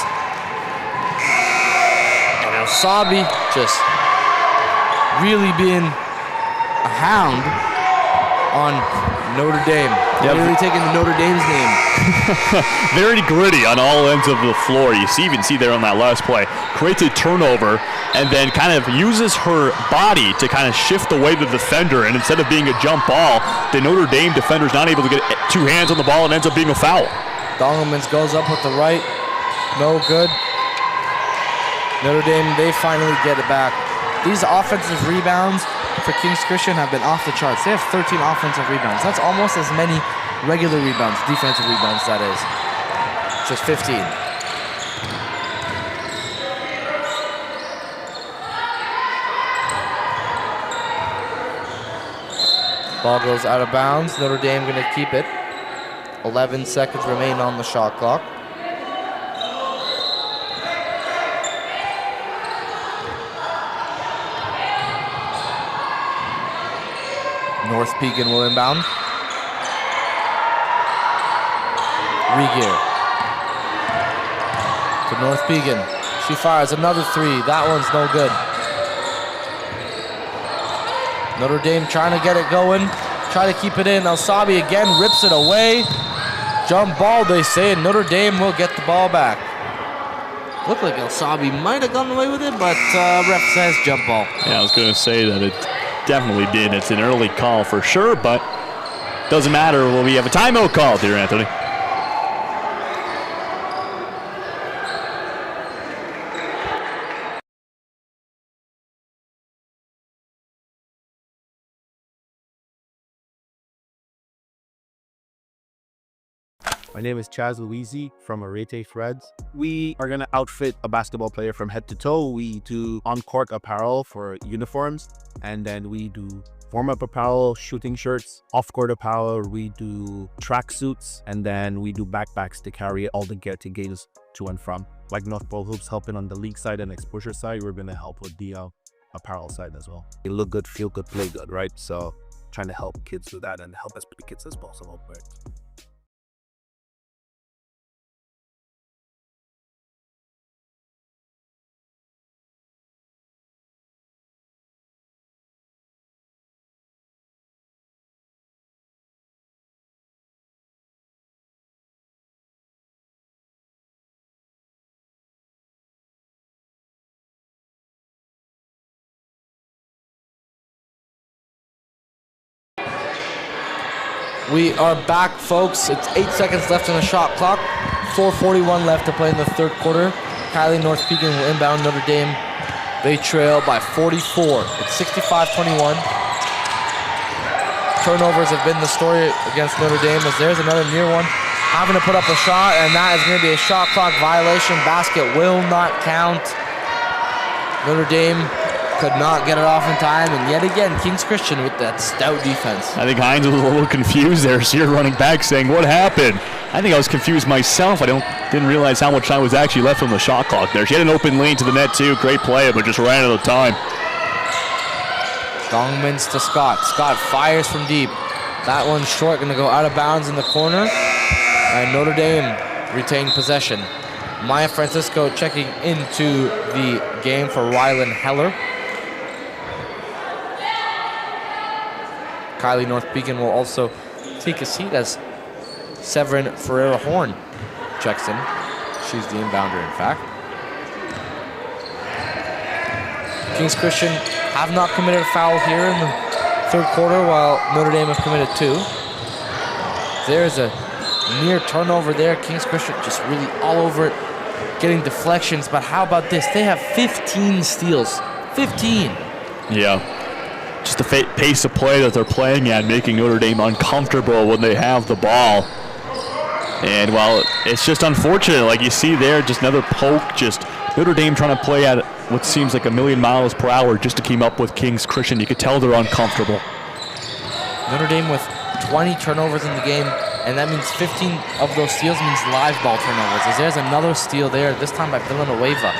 And El Sabi just really being a hound on Notre Dame. Yep. Really taking the Notre Dame's name. Very gritty on all ends of the floor. You even see there on that last play. Creates a turnover and then kind of uses her body to kind of shift away the defender. And instead of being a jump ball, the Notre Dame defender is not able to get 2 hands on the ball and ends up being a foul. Dongelmans goes up with the right. No good. Notre Dame, they finally get it back. These offensive rebounds for Kings Christian have been off the charts. They have 13 offensive rebounds. That's almost as many regular rebounds, defensive rebounds, that is. Just 15. Ball goes out of bounds. Notre Dame going to keep it. 11 seconds remain on the shot clock. North Pekin will inbound. Regear to North Pekin. She fires another 3. That one's no good. Notre Dame trying to get it going. Try to keep it in. El Sabi again rips it away. Jump ball, they say, and Notre Dame will get the ball back. Looked like El Sabi might have gone away with it, but ref says jump ball. Yeah, I was going to say that it definitely did. It's an early call for sure, but doesn't matter. Well, we have a timeout call here, Anthony. My name is Chaz Louisi from Arete Threads. We are going to outfit a basketball player from head to toe. We do on-court apparel for uniforms, and then we do warm-up apparel, shooting shirts, off-court apparel. We do track suits, and then we do backpacks to carry all the gear to games to and from. Like North Pole Hoops helping on the league side and exposure side, we're going to help with the apparel side as well. They look good, feel good, play good, right? So trying to help kids do that and help as many kids as possible. Right? We are back, folks. It's 8 seconds left on the shot clock. 4:41 left to play in the third quarter. Kylie North Pekin will inbound Notre Dame. They trail by 44. It's 65-21. turnovers have been the story against Notre Dame, as there's another near one. Having to put up a shot, and that is going to be a shot clock violation. Basket will not count. Notre Dame could not get it off in time, and yet again, Kings Christian with that stout defense. I think Hines was a little confused there. So you're running back saying, what happened? I think I was confused myself. I didn't realize how much time was actually left on the shot clock there. She had an open lane to the net too. Great play, but just ran out of time. Dongmans to Scott. Scott fires from deep. That one's short, going to go out of bounds in the corner. And Notre Dame retain possession. Maya Francisco checking into the game for Rylan Heller. Kylie North Beacon will also take a seat as Severin Ferreira Horn checks in. She's the inbounder, in fact. Kings Christian have not committed a foul here in the third quarter, while Notre Dame have committed 2. There's a near turnover there. Kings Christian just really all over it, getting deflections. But how about this? They have 15 steals. 15. Yeah. Just the pace of play that they're playing at, making Notre Dame uncomfortable when they have the ball. And while it's just unfortunate, like you see there, just another poke, just Notre Dame trying to play at what seems like 1,000,000 miles per hour just to keep up with Kings Christian. You could tell they're uncomfortable. Notre Dame with 20 turnovers in the game, and that means 15 of those steals means live ball turnovers. As there's another steal there, this time by Villanueva.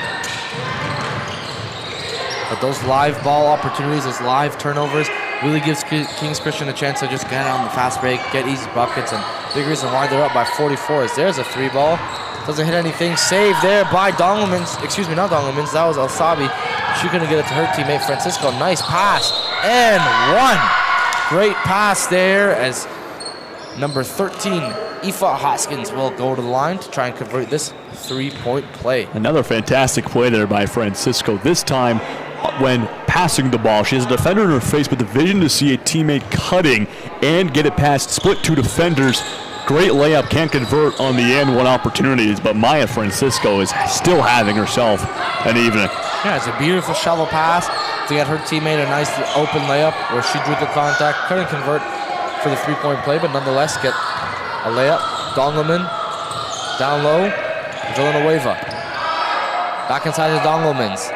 But those live ball opportunities, those live turnovers, really gives Kings Christian a chance to just get on the fast break, get easy buckets, and big reason why they're up by 44 is there's a 3-ball. Doesn't hit anything. Save there by Dongelmans. Excuse me, not Dongelmans. That was Alsabi. She couldn't get it to her teammate Francisco. Nice pass. And 1. Great pass there as number 13, Aoife Hoskins, will go to the line to try and convert this 3-point play. Another fantastic play there by Francisco. This time when passing the ball, she has a defender in her face with the vision to see a teammate cutting and get it past split 2 defenders. Great layup, can't convert on the end one opportunities, but Maya Francisco is still having herself an evening. Yeah, it's a beautiful shallow pass to get her teammate a nice open layup where she drew the contact, couldn't convert for the 3-point play, but nonetheless get a layup. Dongelman down low, Villanueva. Back inside the Dongelmans.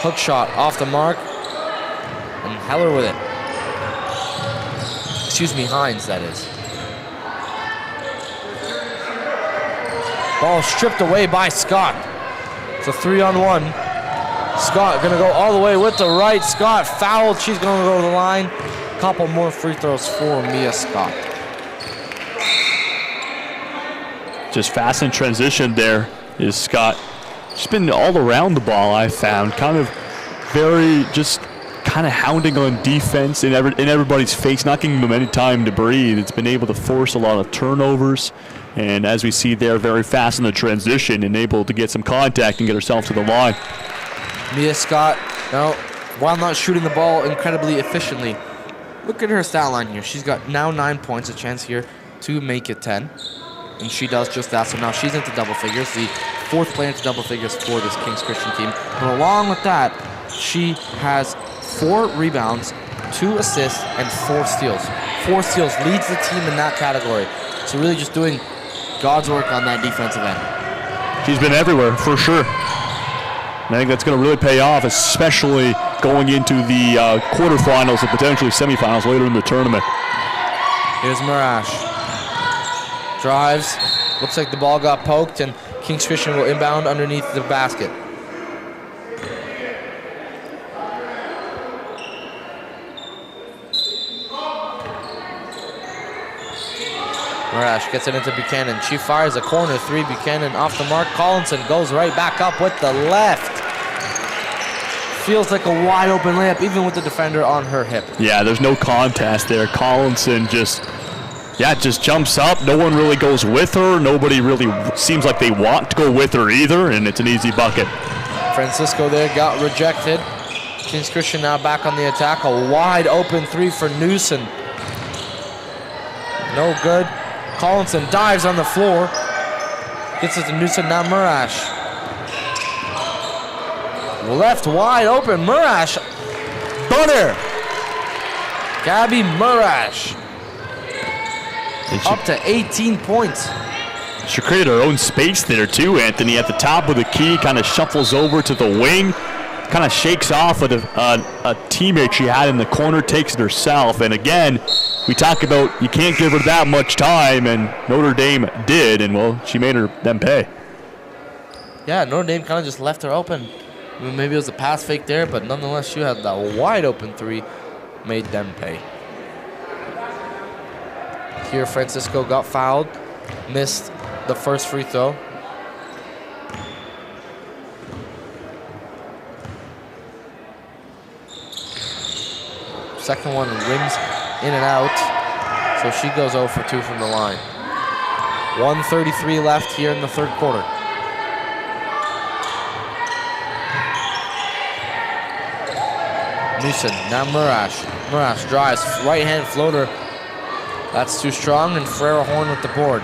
Hook shot off the mark, and Heller with it. Excuse me, Hines, that is. Ball stripped away by Scott. It's a 3-on-1. Scott gonna go all the way with the right. Scott fouled. She's gonna go to the line. Couple more free throws for Mia Scott. Just fast in transition there is Scott. She's been all around the ball, I found. Kind of very just kind of hounding on defense in everybody's face, not giving them any time to breathe. It's been able to force a lot of turnovers. And as we see there, very fast in the transition and able to get some contact and get herself to the line. Mia Scott, now, while not shooting the ball incredibly efficiently, look at her stat line here. She's got now 9 points, a chance here to make it 10. And she does just that. So now she's into double figures, the 4th player into double figures for this Kings Christian team. But along with that, she has 4 rebounds, 2 assists, and 4 steals. 4 steals, leads the team in that category. So really just doing God's work on that defensive end. She's been everywhere, for sure. And I think that's going to really pay off, especially going into the quarterfinals and potentially semifinals later in the tournament. Here's Marash. Drives. Looks like the ball got poked, and Kings Christian will inbound underneath the basket. Marash gets it into Buchanan. She fires a corner 3. Buchanan off the mark. Collinson goes right back up with the left. Feels like a wide open layup, even with the defender on her hip. Yeah, there's no contest there. Collinson just jumps up. No one really goes with her. Nobody really seems like they want to go with her either, and it's an easy bucket. Francisco there got rejected. Kings Christian now back on the attack. A wide open 3 for Newson. No good. Collinson dives on the floor. Gets it to Newson, now Marash. Left wide open, Marash. Butter. Gabby Marash up to 18 points. She created her own space there too, Anthony. At the top with the key, kind of shuffles over to the wing, kind of shakes off a teammate she had in the corner, takes it herself. And again, we talk about you can't give her that much time, and Notre Dame did, and well, she made them pay. Yeah, Notre Dame kind of just left her open. I mean, maybe it was a pass fake there, but nonetheless, she had that wide open three, made them pay. Here, Francisco got fouled, missed the first free throw. Second one rims in and out, so she goes 0 for 2 from the line. 1:33 left here in the third quarter. Newson, now Murash. Murash drives, right-hand floater. That's too strong, and Ferrero Horn with the board.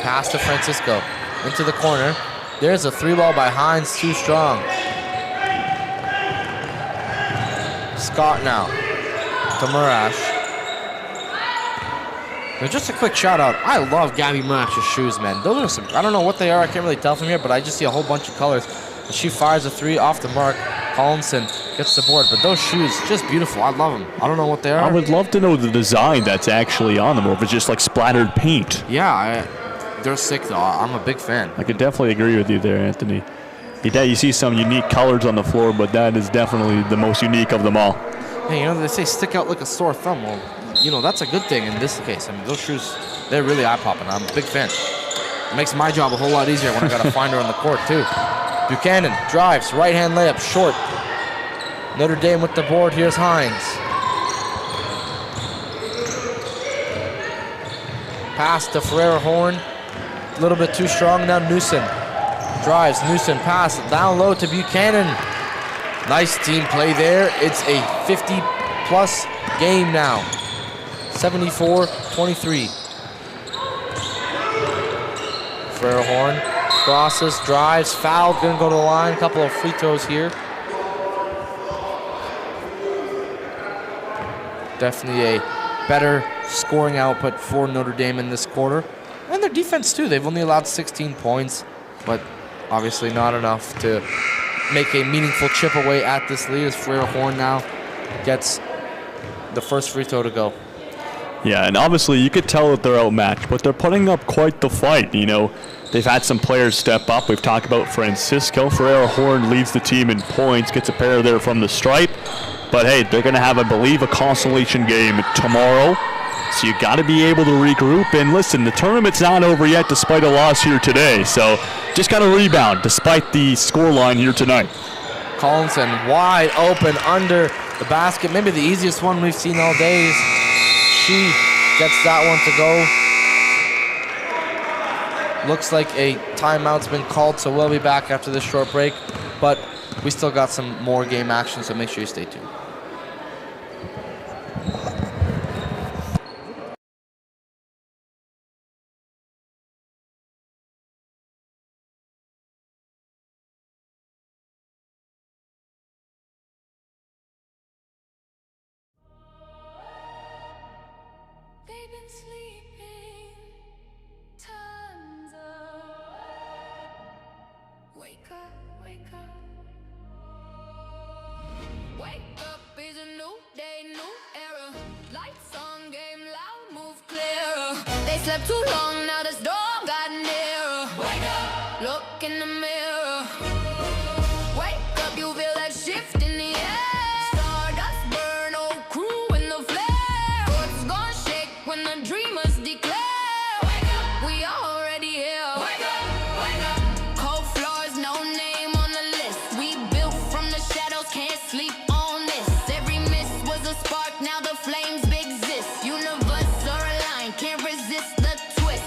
Pass to Francisco, into the corner. There's a three ball by Hines, too strong. Scott now to Murash. Now just a quick shout out. I love Gabby Murash's shoes, man. Those are some, I don't know what they are, I can't really tell from here, but I just see a whole bunch of colors. And she fires a three off the mark. Collinson gets the board, but those shoes, just beautiful. I love them. I don't know what they are. I would love to know the design that's actually on them, or if it's just like splattered paint. Yeah, they're sick though. I'm a big fan. I could definitely agree with you there, Anthony. You see some unique colors on the floor, but that is definitely the most unique of them all. Hey, you know, they say stick out like a sore thumb. Well, you know, that's a good thing in this case. I mean, those shoes, they're really eye-popping. I'm a big fan. It makes my job a whole lot easier when I got to find her on the court, too. Buchanan drives, right-hand layup, short. Notre Dame with the board. Here's Hines. Pass to Ferrero Horn. A little bit too strong now. Newsom drives. Newsom pass down low to Buchanan. Nice team play there. It's a 50-plus game now. 74-23. Ferrero Horn crosses, drives, fouled, gonna go to the line. Couple of free throws here. Definitely a better scoring output for Notre Dame in this quarter. And their defense too. They've only allowed 16 points, but obviously not enough to make a meaningful chip away at this lead as Ferrero Horn now gets the first free throw to go. Yeah, and obviously you could tell that they're outmatched, but they're putting up quite the fight. You know, they've had some players step up. We've talked about Francisco. Ferrero Horn leads the team in points, gets a pair there from the stripe. But hey, they're going to have, I believe, a consolation game tomorrow. So you got to be able to regroup. And listen, the tournament's not over yet despite a loss here today. So just got to rebound despite the scoreline here tonight. Collinson wide open under the basket. Maybe the easiest one we've seen all day. She gets that one to go. Looks like a timeout's been called, so we'll be back after this short break. But we still got some more game action, so make sure you stay tuned. They've been sleeping tons of. Wake up, wake up. Wake up is a new day, new era. Lights on, game loud, move clearer. They slept too long, now the storm got nearer. Wake up, look in the mirror. Wake up, you feel that shift in the air. Stardust burn, old crew in the flare. What's gonna shake when the dreamers declare? Wake up, we already here. Wake up, wake up. Cold floors, no name on the list. We built from the shadows, can't sleep on this. Every miss was a spark, now the flames exist. Universe are aligned, can't resist the twist.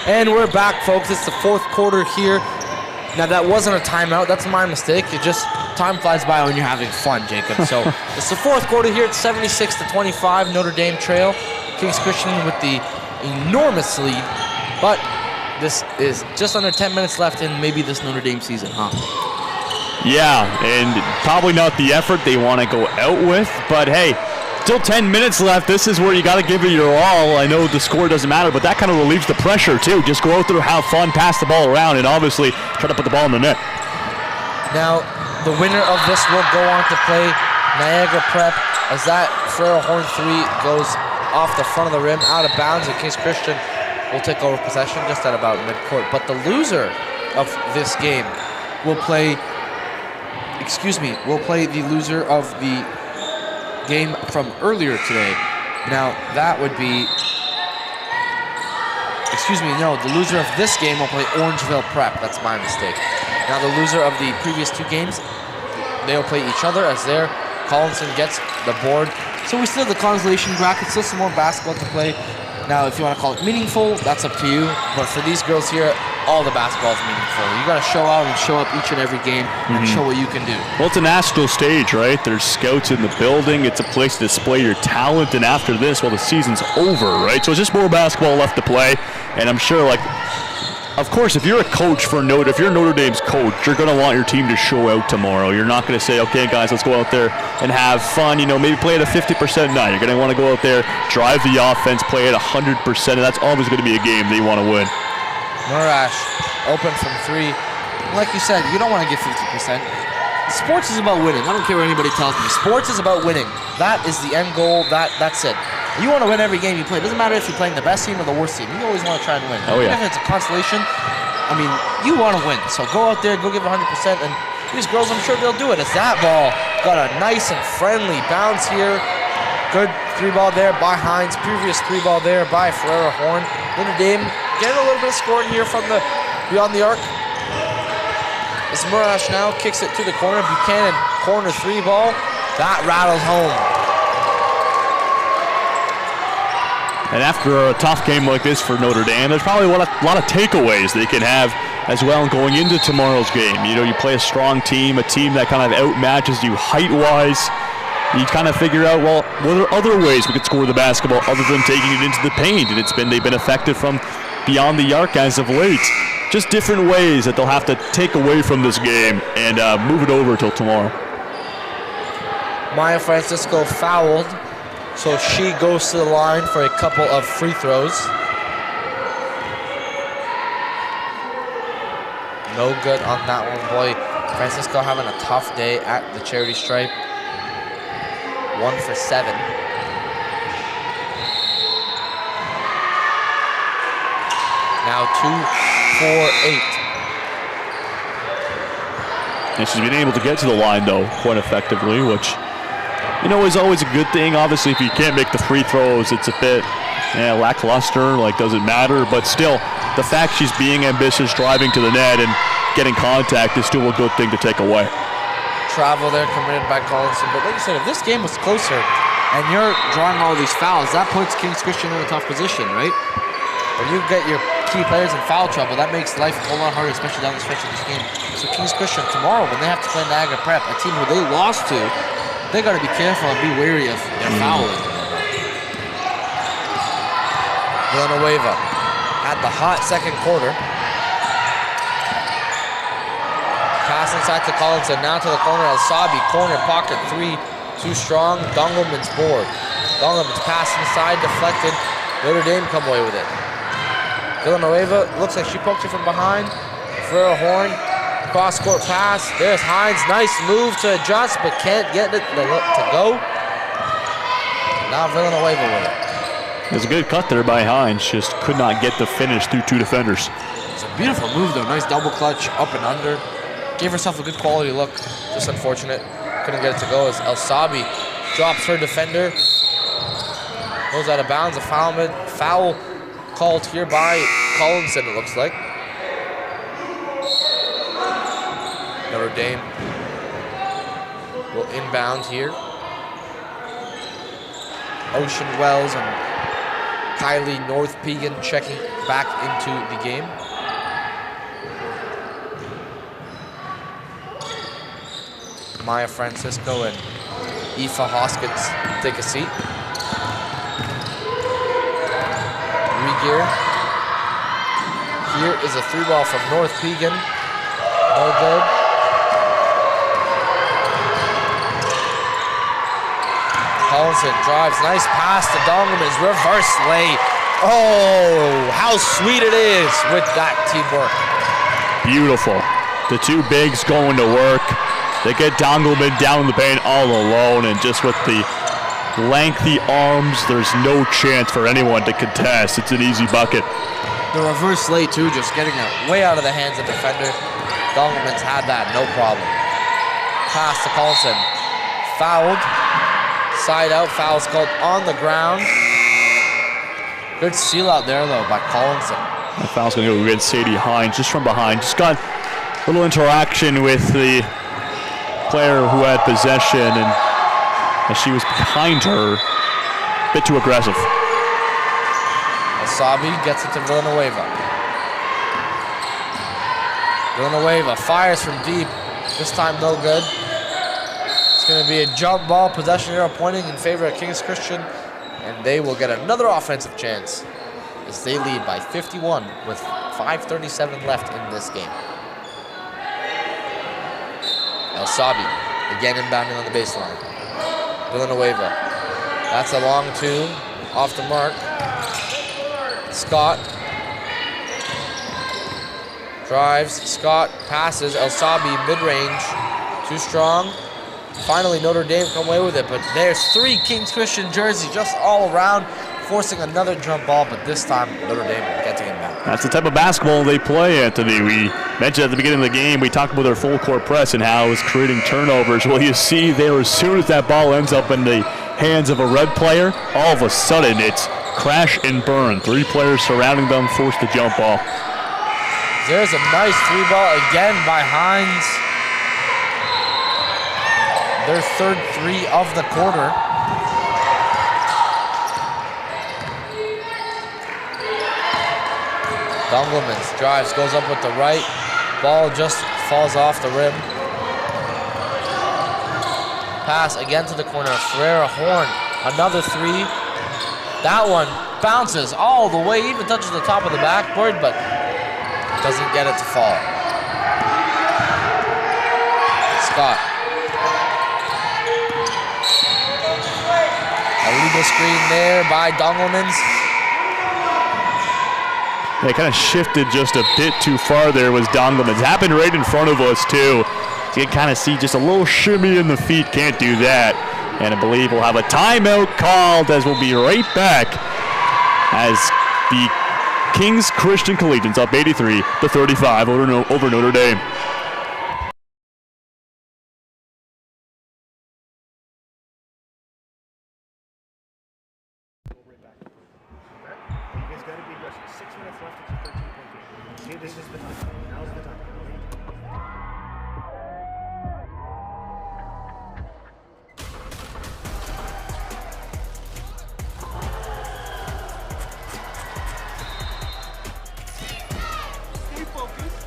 And we're back, folks. It's the fourth quarter here. Now, that wasn't a timeout. That's my mistake. It just, time flies by when you're having fun, Jacob. So, it's the fourth quarter here. It's 76-25. Notre Dame trail. Kings Christian with the enormous lead. But this is just under 10 minutes left in maybe this Notre Dame season, huh? Yeah, and probably not the effort they want to go out with, but hey, still 10 minutes left. This is where you got to give it your all. I know the score doesn't matter, but that kind of relieves the pressure too. Just go out there, have fun, pass the ball around, and obviously try to put the ball in the net. Now, the winner of this will go on to play Niagara Prep as that Ferrero Horn 3 goes off the front of the rim, out of bounds, and Kings Christian will take over possession just at about midcourt. But the loser of this game will play the loser of the game from earlier today. Now, that would be, the loser of this game will play Orangeville Prep. That's my mistake. Now, the loser of the previous two games, they'll play each other as their Collinson gets the board. So we still have the consolation bracket, still some more basketball to play. Now, if you want to call it meaningful, that's up to you. But for these girls here, all the basketball is meaningful. You got to show out and show up each and every game and show what you can do. Well, it's a national stage, right? There's scouts in the building. It's a place to display your talent. And after this, well, the season's over, right? So it's just more basketball left to play. And I'm sure, of course, if you're a coach for if you're Notre Dame's coach, you're going to want your team to show out tomorrow. You're not going to say, okay, guys, let's go out there and have fun. Maybe play at a 50% night. You're going to want to go out there, drive the offense, play at 100%, and that's always going to be a game that you want to win. Morash, open from three. Like you said, you don't want to get 50%. Sports is about winning. I don't care what anybody tells me. Sports is about winning. That is the end goal. That's it. You want to win every game you play. It doesn't matter if you're playing the best team or the worst team. You always want to try and win. Oh, yeah. Even if it's a consolation, you want to win. So go out there, go give 100%, and these girls, I'm sure they'll do it. As that ball got a nice and friendly bounce here. Good three ball there by Hines. Previous three ball there by Ferrero Horn. Notre Dame getting a little bit of scoring here from beyond the arc. As Murash now kicks it to the corner. Buchanan, corner three ball. That rattles home. And after a tough game like this for Notre Dame, there's probably a lot of takeaways they can have as well going into tomorrow's game. You play a strong team, a team that kind of outmatches you height-wise. You kind of figure out, well, what are other ways we could score the basketball other than taking it into the paint? And they've been effective from beyond the arc as of late. Just different ways that they'll have to take away from this game and move it over till tomorrow. Maya Francisco fouled, so she goes to the line for a couple of free throws. No good on that one, boy. Francisco having a tough day at the charity stripe. 1 for 7. Now 2 for 8. And she's been able to get to the line, though, quite effectively, which, is always a good thing. Obviously, if you can't make the free throws, it's a bit lackluster, doesn't matter. But still, the fact she's being ambitious, driving to the net, and getting contact is still a good thing to take away. Travel there committed by Collinson. But like you said, if this game was closer and you're drawing all these fouls, that puts Kings Christian in a tough position, right? When you get your key players in foul trouble, that makes life a whole lot harder, especially down the stretch of this game. So Kings Christian tomorrow, when they have to play Niagara Prep, a team who they lost to, they got to be careful and be wary of their fouling. Villanueva at the hot second quarter. Pass inside to Collinson, now to the corner. El-Sabi, corner pocket three, too strong. Dongelman's board. Dongelman's pass inside, deflected. Notre Dame come away with it. Villanueva looks like she poked it from behind. Ferrero Horn, cross-court pass. There's Hines, nice move to adjust, but can't get it to go. Now Villanueva with it. It was a good cut there by Hines, just could not get the finish through two defenders. It's a beautiful move though, nice double clutch, up and under. Gave herself a good quality look, just unfortunate. Couldn't get it to go as El-Sabi drops her defender. Goes out of bounds, a foul called here by Collinson, it looks like. Notre Dame will inbound here. Ocean Wells and Kylie North Pegan checking back into the game. Maya Francisco and Aoife Hoskins take a seat. Regear. Here is a 3-ball from North Pegan. No good. Collinson drives, nice pass to Dongelman's reverse lay. Oh, how sweet it is with that teamwork. Beautiful. The two bigs going to work. They get Dongelman down in the paint all alone, and just with the lengthy arms, there's no chance for anyone to contest. It's an easy bucket. The reverse lay too, just getting it way out of the hands of the defender. Dongelman's had that, no problem. Pass to Collinson. Fouled. Side out, foul's called on the ground. Good seal out there though by Collinson. The foul's going to go against Sadie Hines just from behind. Just got a little interaction with the player who had possession, and as she was behind her, a bit too aggressive. Asabi gets it to Villanueva. Villanueva fires from deep. This time no good. It's going to be a jump ball, possession arrow pointing in favor of Kings Christian, and they will get another offensive chance as they lead by 51 with 5:37 left in this game. El Sabi again inbounding on the baseline. Villanueva. That's a long two. Off the mark. Scott. Drives. Scott passes. El Sabi mid-range. Too strong. Finally, Notre Dame come away with it, but there's 3 Kings Christian jerseys just all around, forcing another jump ball, but this time Notre Dame getting it back. That's the type of basketball they play, Anthony. We mentioned at the beginning of the game, we talked about their full court press and how it's creating turnovers. Well, you see there, as soon as that ball ends up in the hands of a red player, all of a sudden it's crash and burn. 3 players surrounding them, force the jump ball. There's a nice 3-ball again by Hines. Their third 3 of the quarter. Dongelman's drives, goes up with the right. Ball just falls off the rim. Pass again to the corner. Ferreira Horn, another 3. That one bounces all the way, even touches the top of the backboard, but doesn't get it to fall. Scott. Illegal screen there by Dongelman's. They kind of shifted just a bit too far there was Dongelman's. Happened right in front of us too. So you can kind of see just a little shimmy in the feet. Can't do that. And I believe we'll have a timeout called as we'll be right back as the Kings Christian Collegians up 83-35 over Notre Dame. You guys got to be aggressive. 6 minutes left. It's a 13-point game. Okay, this is the time. Now's the time. Stay focused.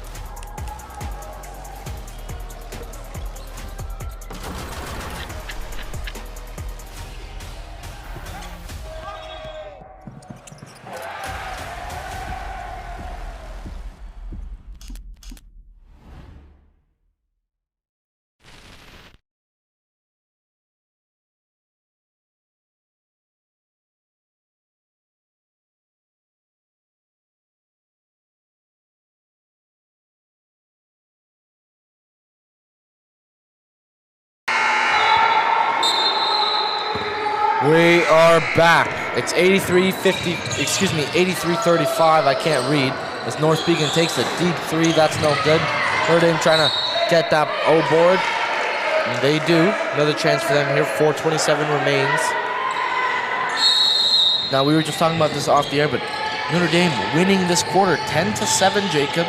We are back. It's 83-35. I can't read. As North Pegan takes a deep 3, that's no good. Notre Dame trying to get that O board. And they do. Another chance for them here. 4:27 remains. Now, we were just talking about this off the air, but Notre Dame winning this quarter 10-7, Jacob.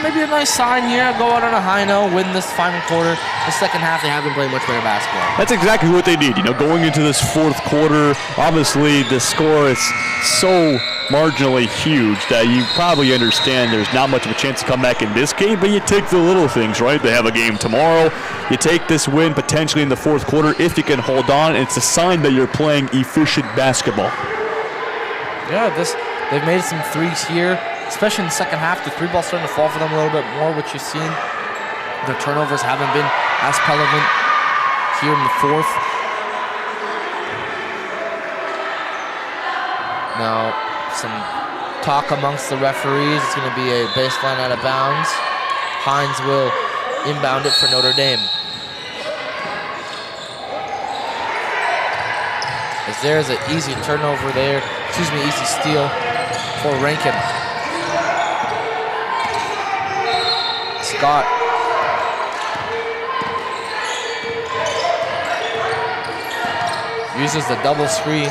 maybe a nice sign here. Go out on a high note, win this final quarter. The second half, they haven't played much better basketball. That's exactly what they need. Going into this fourth quarter, obviously the score is so marginally huge that you probably understand there's not much of a chance to come back in this game, but you take the little things, right? They have a game tomorrow. You take this win potentially in the fourth quarter if you can hold on. It's a sign that you're playing efficient basketball. Yeah, they've made some threes here, especially in the second half. The three ball's starting to fall for them a little bit more, which you've seen. Their turnovers haven't been as prevalent here in the fourth. Now, some talk amongst the referees. It's going to be a baseline out of bounds. Hines will inbound it for Notre Dame. As there's an easy turnover there, easy steal for Rankin. Scott. Uses the double screen.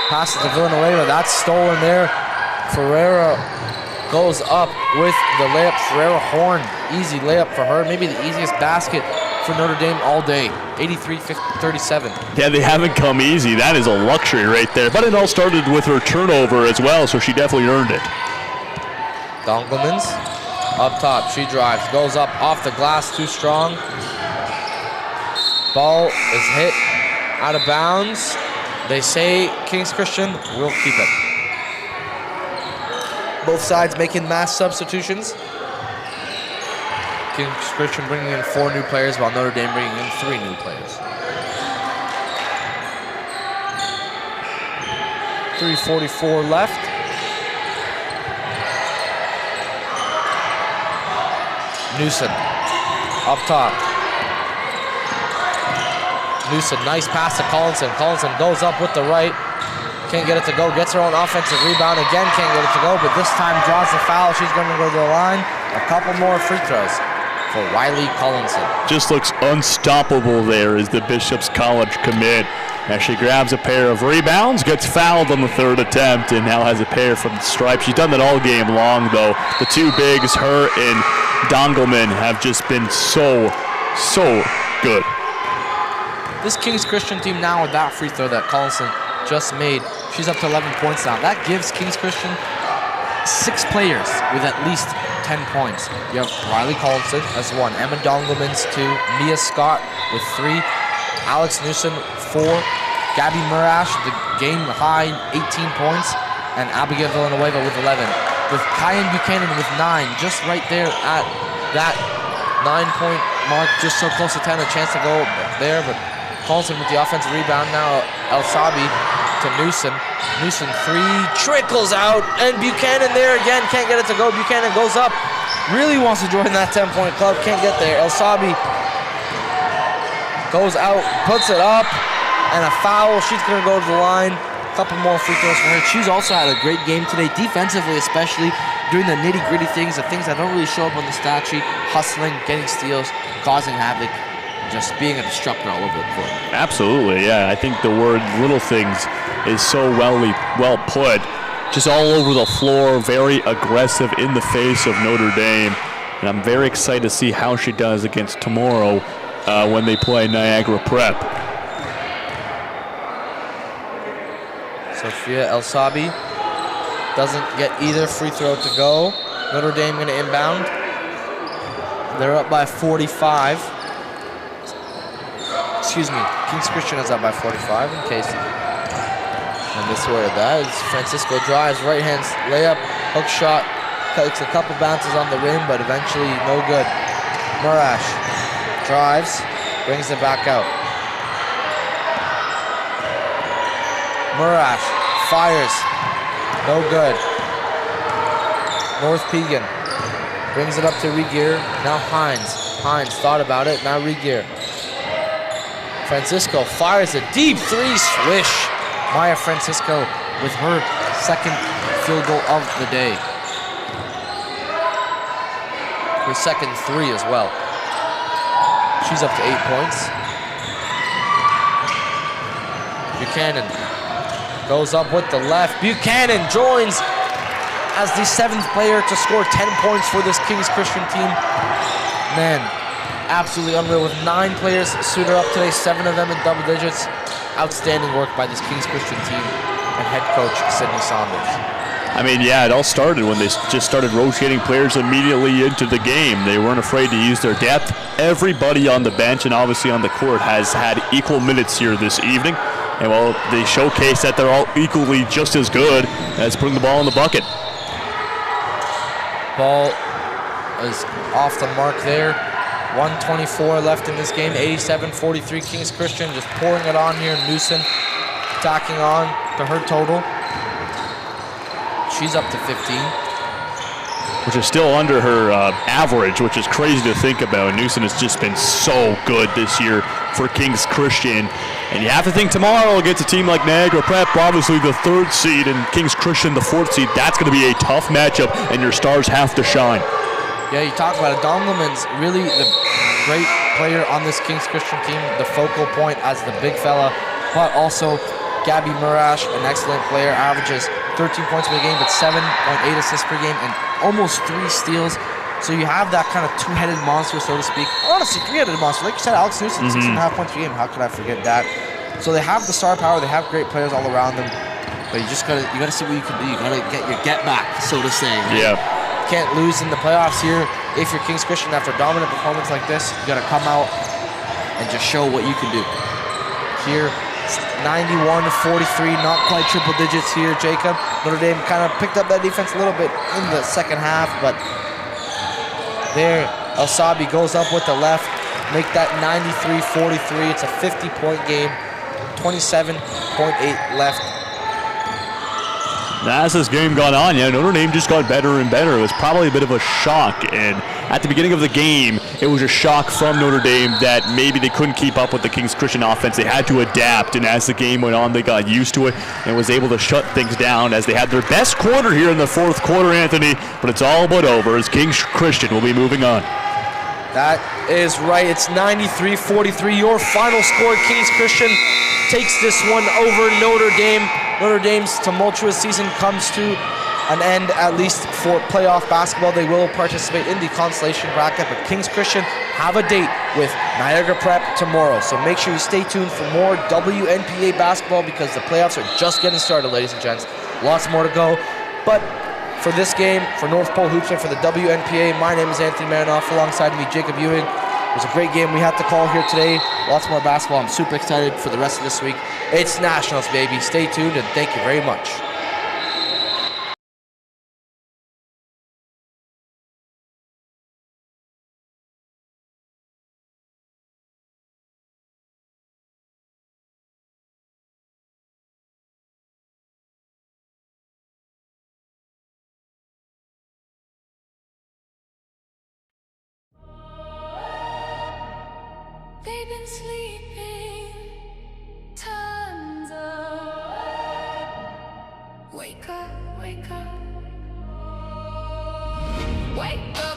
Passes to Villanueva. That's stolen there. Ferreira goes up with the layup. Ferreira Horn. Easy layup for her. Maybe the easiest basket for Notre Dame all day. 83-37. Yeah, they haven't come easy. That is a luxury right there. But it all started with her turnover as well, so she definitely earned it. Dongelmans up top. She drives. Goes up off the glass. Too strong. Ball is hit out of bounds. They say Kings Christian will keep it. Both sides making mass substitutions. Kings Christian bringing in 4 new players while Notre Dame bringing in 3 new players. 3:44 left. Newsom up top. Newsom, nice pass to Collinson. Collinson goes up with the right. Can't get it to go. Gets her own offensive rebound. Again, can't get it to go, but this time draws the foul. She's going to go to the line. A couple more free throws for Riley Collinson. Just looks unstoppable there as the Bishop's College commit. As she grabs a pair of rebounds, gets fouled on the third attempt, and now has a pair from the stripe. She's done that all game long, though. The two bigs, her and Dongelman, have just been so good. This Kings Christian team now with that free throw that Collinson just made, she's up to 11 points now. That gives Kings Christian 6 players with at least 10 points. You have Riley Collinson as 1, Emma Dongelmans 2, Mia Scott with 3, Alex Newsom 4, Gabby Murash, the game high 18 points, and Abigail Villanueva with 11. With Kyan Buchanan with 9, just right there at that 9-point mark, just so close to 10, a chance to go there, but Collinson with the offensive rebound now. El Sabi to Newsom. Newsom 3 trickles out, and Buchanan there again. Can't get it to go. Buchanan goes up. Really wants to join that 10-point club. Can't get there. El Sabi goes out, puts it up, and a foul. She's going to go to the line. A couple more free throws for her. She's also had a great game today, defensively especially, doing the nitty-gritty things, the things that don't really show up on the stat sheet, hustling, getting steals, causing havoc. Just being a disruptor all over the court. Absolutely, yeah. I think the word little things is so well put. Just all over the floor, very aggressive in the face of Notre Dame. And I'm very excited to see how she does against tomorrow when they play Niagara Prep. Sophia El Sabi doesn't get either free throw to go. Notre Dame going to inbound. They're up by 45. Excuse me, Kings Christian is up by 45 in case I misworded that. Francisco drives, right hand layup, hook shot, takes a couple bounces on the rim, but eventually no good. Murash drives, brings it back out. Murash fires, no good. North Pegan brings it up to Regier, now Hines. Hines thought about it, now Regier. Francisco fires a deep 3, swish. Maya Francisco with her second field goal of the day. Her second 3 as well. She's up to 8 points. Buchanan goes up with the left. Buchanan joins as the 7th player to score 10 points for this Kings Christian team. Man, absolutely unreal with 9 players suited up today, 7 of them in double digits. Outstanding work by this Kings Christian team and head coach Sidney Saunders. I mean, yeah, it all started when they just started rotating players immediately into the game. They weren't afraid to use their depth. Everybody on the bench and obviously on the court has had equal minutes here this evening. And well, they showcase that they're all equally just as good as putting the ball in the bucket. Ball is off the mark there. 1:24 left in this game. 87-43 Kings Christian just pouring it on here. Newson tacking on to her total. She's up to 15. Which is still under her average, which is crazy to think about. Newson has just been so good this year for Kings Christian. And you have to think tomorrow against a team like Niagara Prep, obviously the 3rd seed, and Kings Christian the 4th seed. That's going to be a tough matchup, and your stars have to shine. Yeah, you talk about it. Domleman's really the great player on this Kings Christian team, the focal point as the big fella, but also Gabby Murash, an excellent player, averages 13 points per game, but 7.8 assists per game and almost 3 steals. So you have that kind of two-headed monster, so to speak. Honestly, 3-headed monster. Like you said, Alex Newson, 6.5 points per game. How could I forget that? So they have the star power. They have great players all around them. But you gotta see what you can do. You gotta get your get back, so to say. Yeah. You can't lose in the playoffs here. If you're Kings Christian after a dominant performance like this, you gotta come out and just show what you can do. Here, 91-43, not quite triple digits here, Jacob. Notre Dame kind of picked up that defense a little bit in the second half, but there, El Sabi goes up with the left, make that 93-43. It's a 50-point game, 27.8 left. Now, as this game gone on, Notre Dame just got better and better. It was probably a bit of a shock, and at the beginning of the game, it was a shock from Notre Dame that maybe they couldn't keep up with the Kings Christian offense. They had to adapt, and as the game went on, they got used to it and was able to shut things down as they had their best quarter here in the 4th quarter, Anthony, but it's all but over as Kings Christian will be moving on. That is right. It's 93-43. Your final score, Kings Christian takes this one over Notre Dame. Notre Dame's tumultuous season comes to an end, at least for playoff basketball. They will participate in the consolation bracket, but Kings Christian have a date with Niagara Prep tomorrow. So make sure you stay tuned for more WNPA basketball because the playoffs are just getting started, ladies and gents. Lots more to go. But for this game, for North Pole Hoops and for the WNPA, my name is Anthony Marinoff. Alongside me, Jacob Ewing. It was a great game we had to call here today. Lots more basketball. I'm super excited for the rest of this week. It's Nationals, baby. Stay tuned, and thank you very much. They've been sleeping tons of. Wake up, wake up. Wake up.